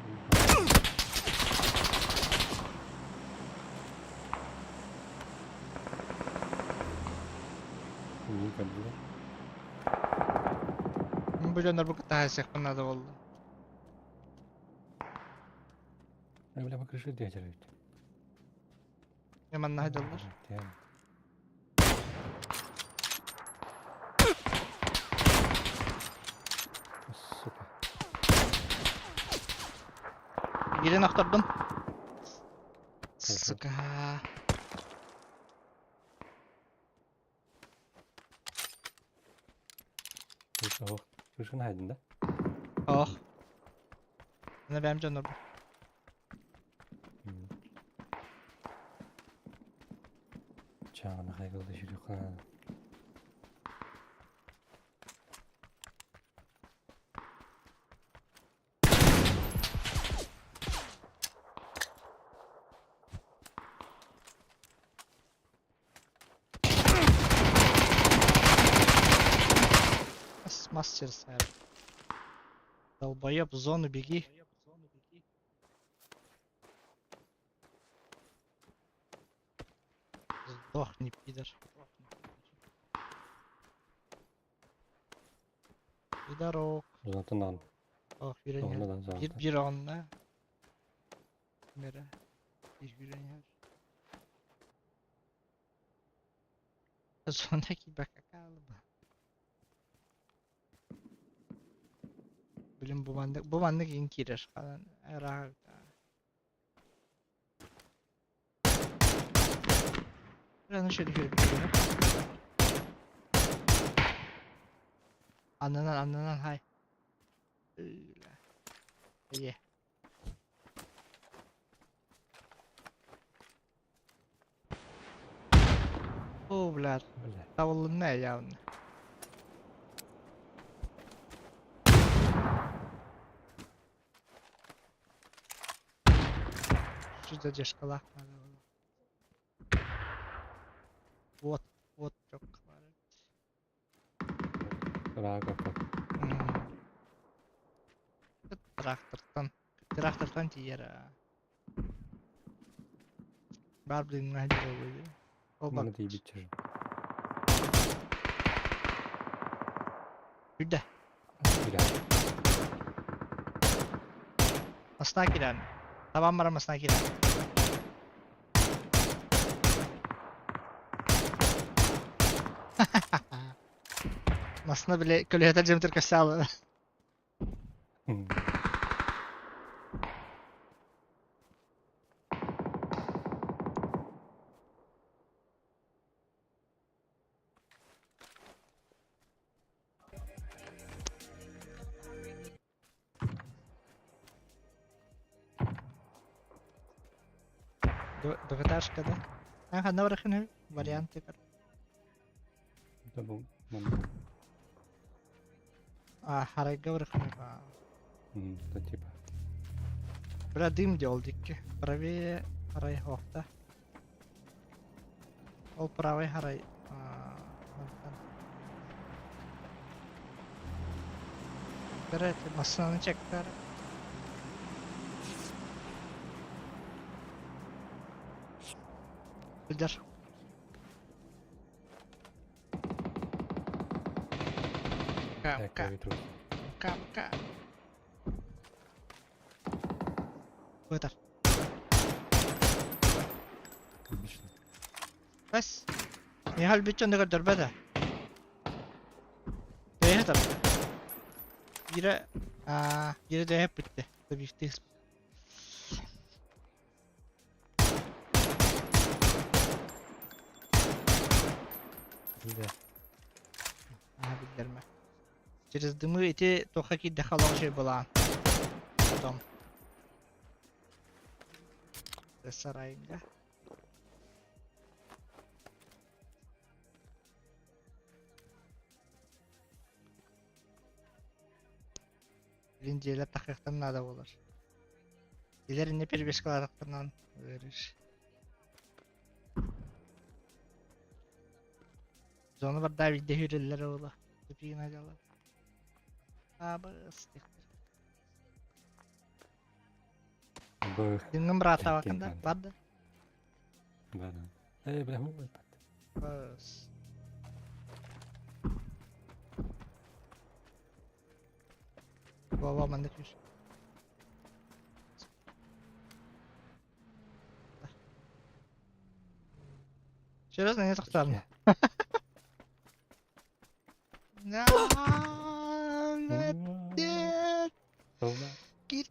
İyi kaldılar. Bu canlar bu kadar hasek bana da oldu. Öyle bakışı diyecek. Hemen haydalar. Yani. Süper. Birini aktardım. Sıkı. Neyse o. Kışın haydın da. Oh. Ne benim canlar bu. Çağına kaygılı çocuk ha. Master ser. Долбоёб, зону беги. Сдохни, пидор. Пидорок. Zaten lan. Oh, yürüyen Onunla yer. da zaten. Bir onunla. Nere? Bir yürüyen yer. Sondaki baka kaldı. Bilim bu bandık inkirir falan. Rahat. Biraz şöyle bir yere. Anlanan hay. Öyle. İyi. Oh, блядь. Öyle. Davulun ne ya? Şurada ceşkalak var. Вот çok var. Rahat kapat. Traktörden diğer ha. Barbelin ne oluyor? O bak. Bunu da iyi bitirir. Bir de. Biraz. Masına giren. Taban var masına giren. Masına bile kölüyeter cemtir kaşağılı. Догадашка, да? Ага, наврахне варианты. Это был момент. Харайга врахне. Это типа. Бля, дым делал дикки. Правее харай хофта. Ол правый харай. Берет, машина чектер. Лидер. Так, я виду. Ка. Вытер. Отлично. بس هي هالبيتشون نقدر بدا ده يرى يرى ده بيته ده بيفتيس Да. بالدرمة через дымы эти только какие-то хорошие была потом ده сарайга Linceyle takıktan nada olur. İlerinde bir beş kalaraktan verir. Zonu var da bir de hürürler oğlu. Tüpüğün acaba. Abi ıslıktır. Бэх. Dinlim rahat Erken vakında bende. vardı. Да, да. Бля, ой, Bas. Baba bende küs. Серьезно, не тахтарно. Нет. Солна. Git.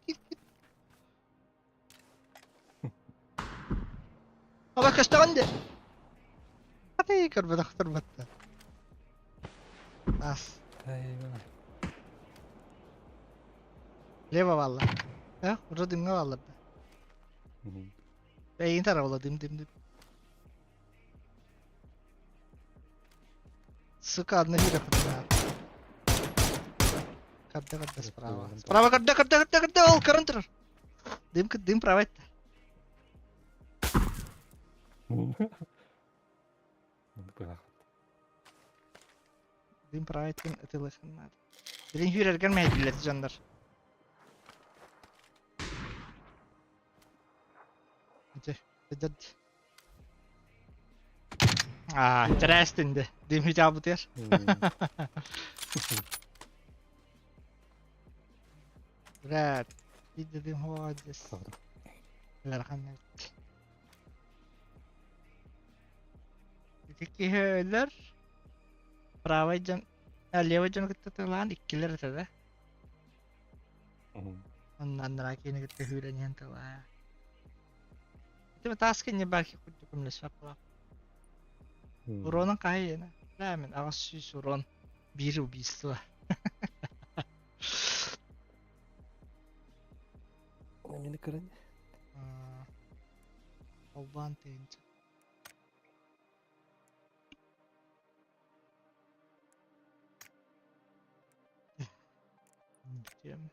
Ama kaçta bende. Hadi kır bana kır battı. As. Eyvah. Leva valla. Ha, burada dimle valla. Beyin tarafı dim. Sık adını bir rakatına. Kadda справа. Справа kadda ol karıntır. Dim права это. Dim права это лыхынlar. Birin hürergen mehdilet canlar. Hadi. Interesting. Dim hicabı der. Brad. Bir dedim hodis. Merhamet. İki höller. Правый can. Левый can gitti lan ikkiler ötede. Ondan da yine gitti hüren tala. Itu taskin ya belki kutukum lesap lah. Uronun kaya na. Lamin ako si Suron. Biru bisto. Они на короне. Advantage. Gideceğim.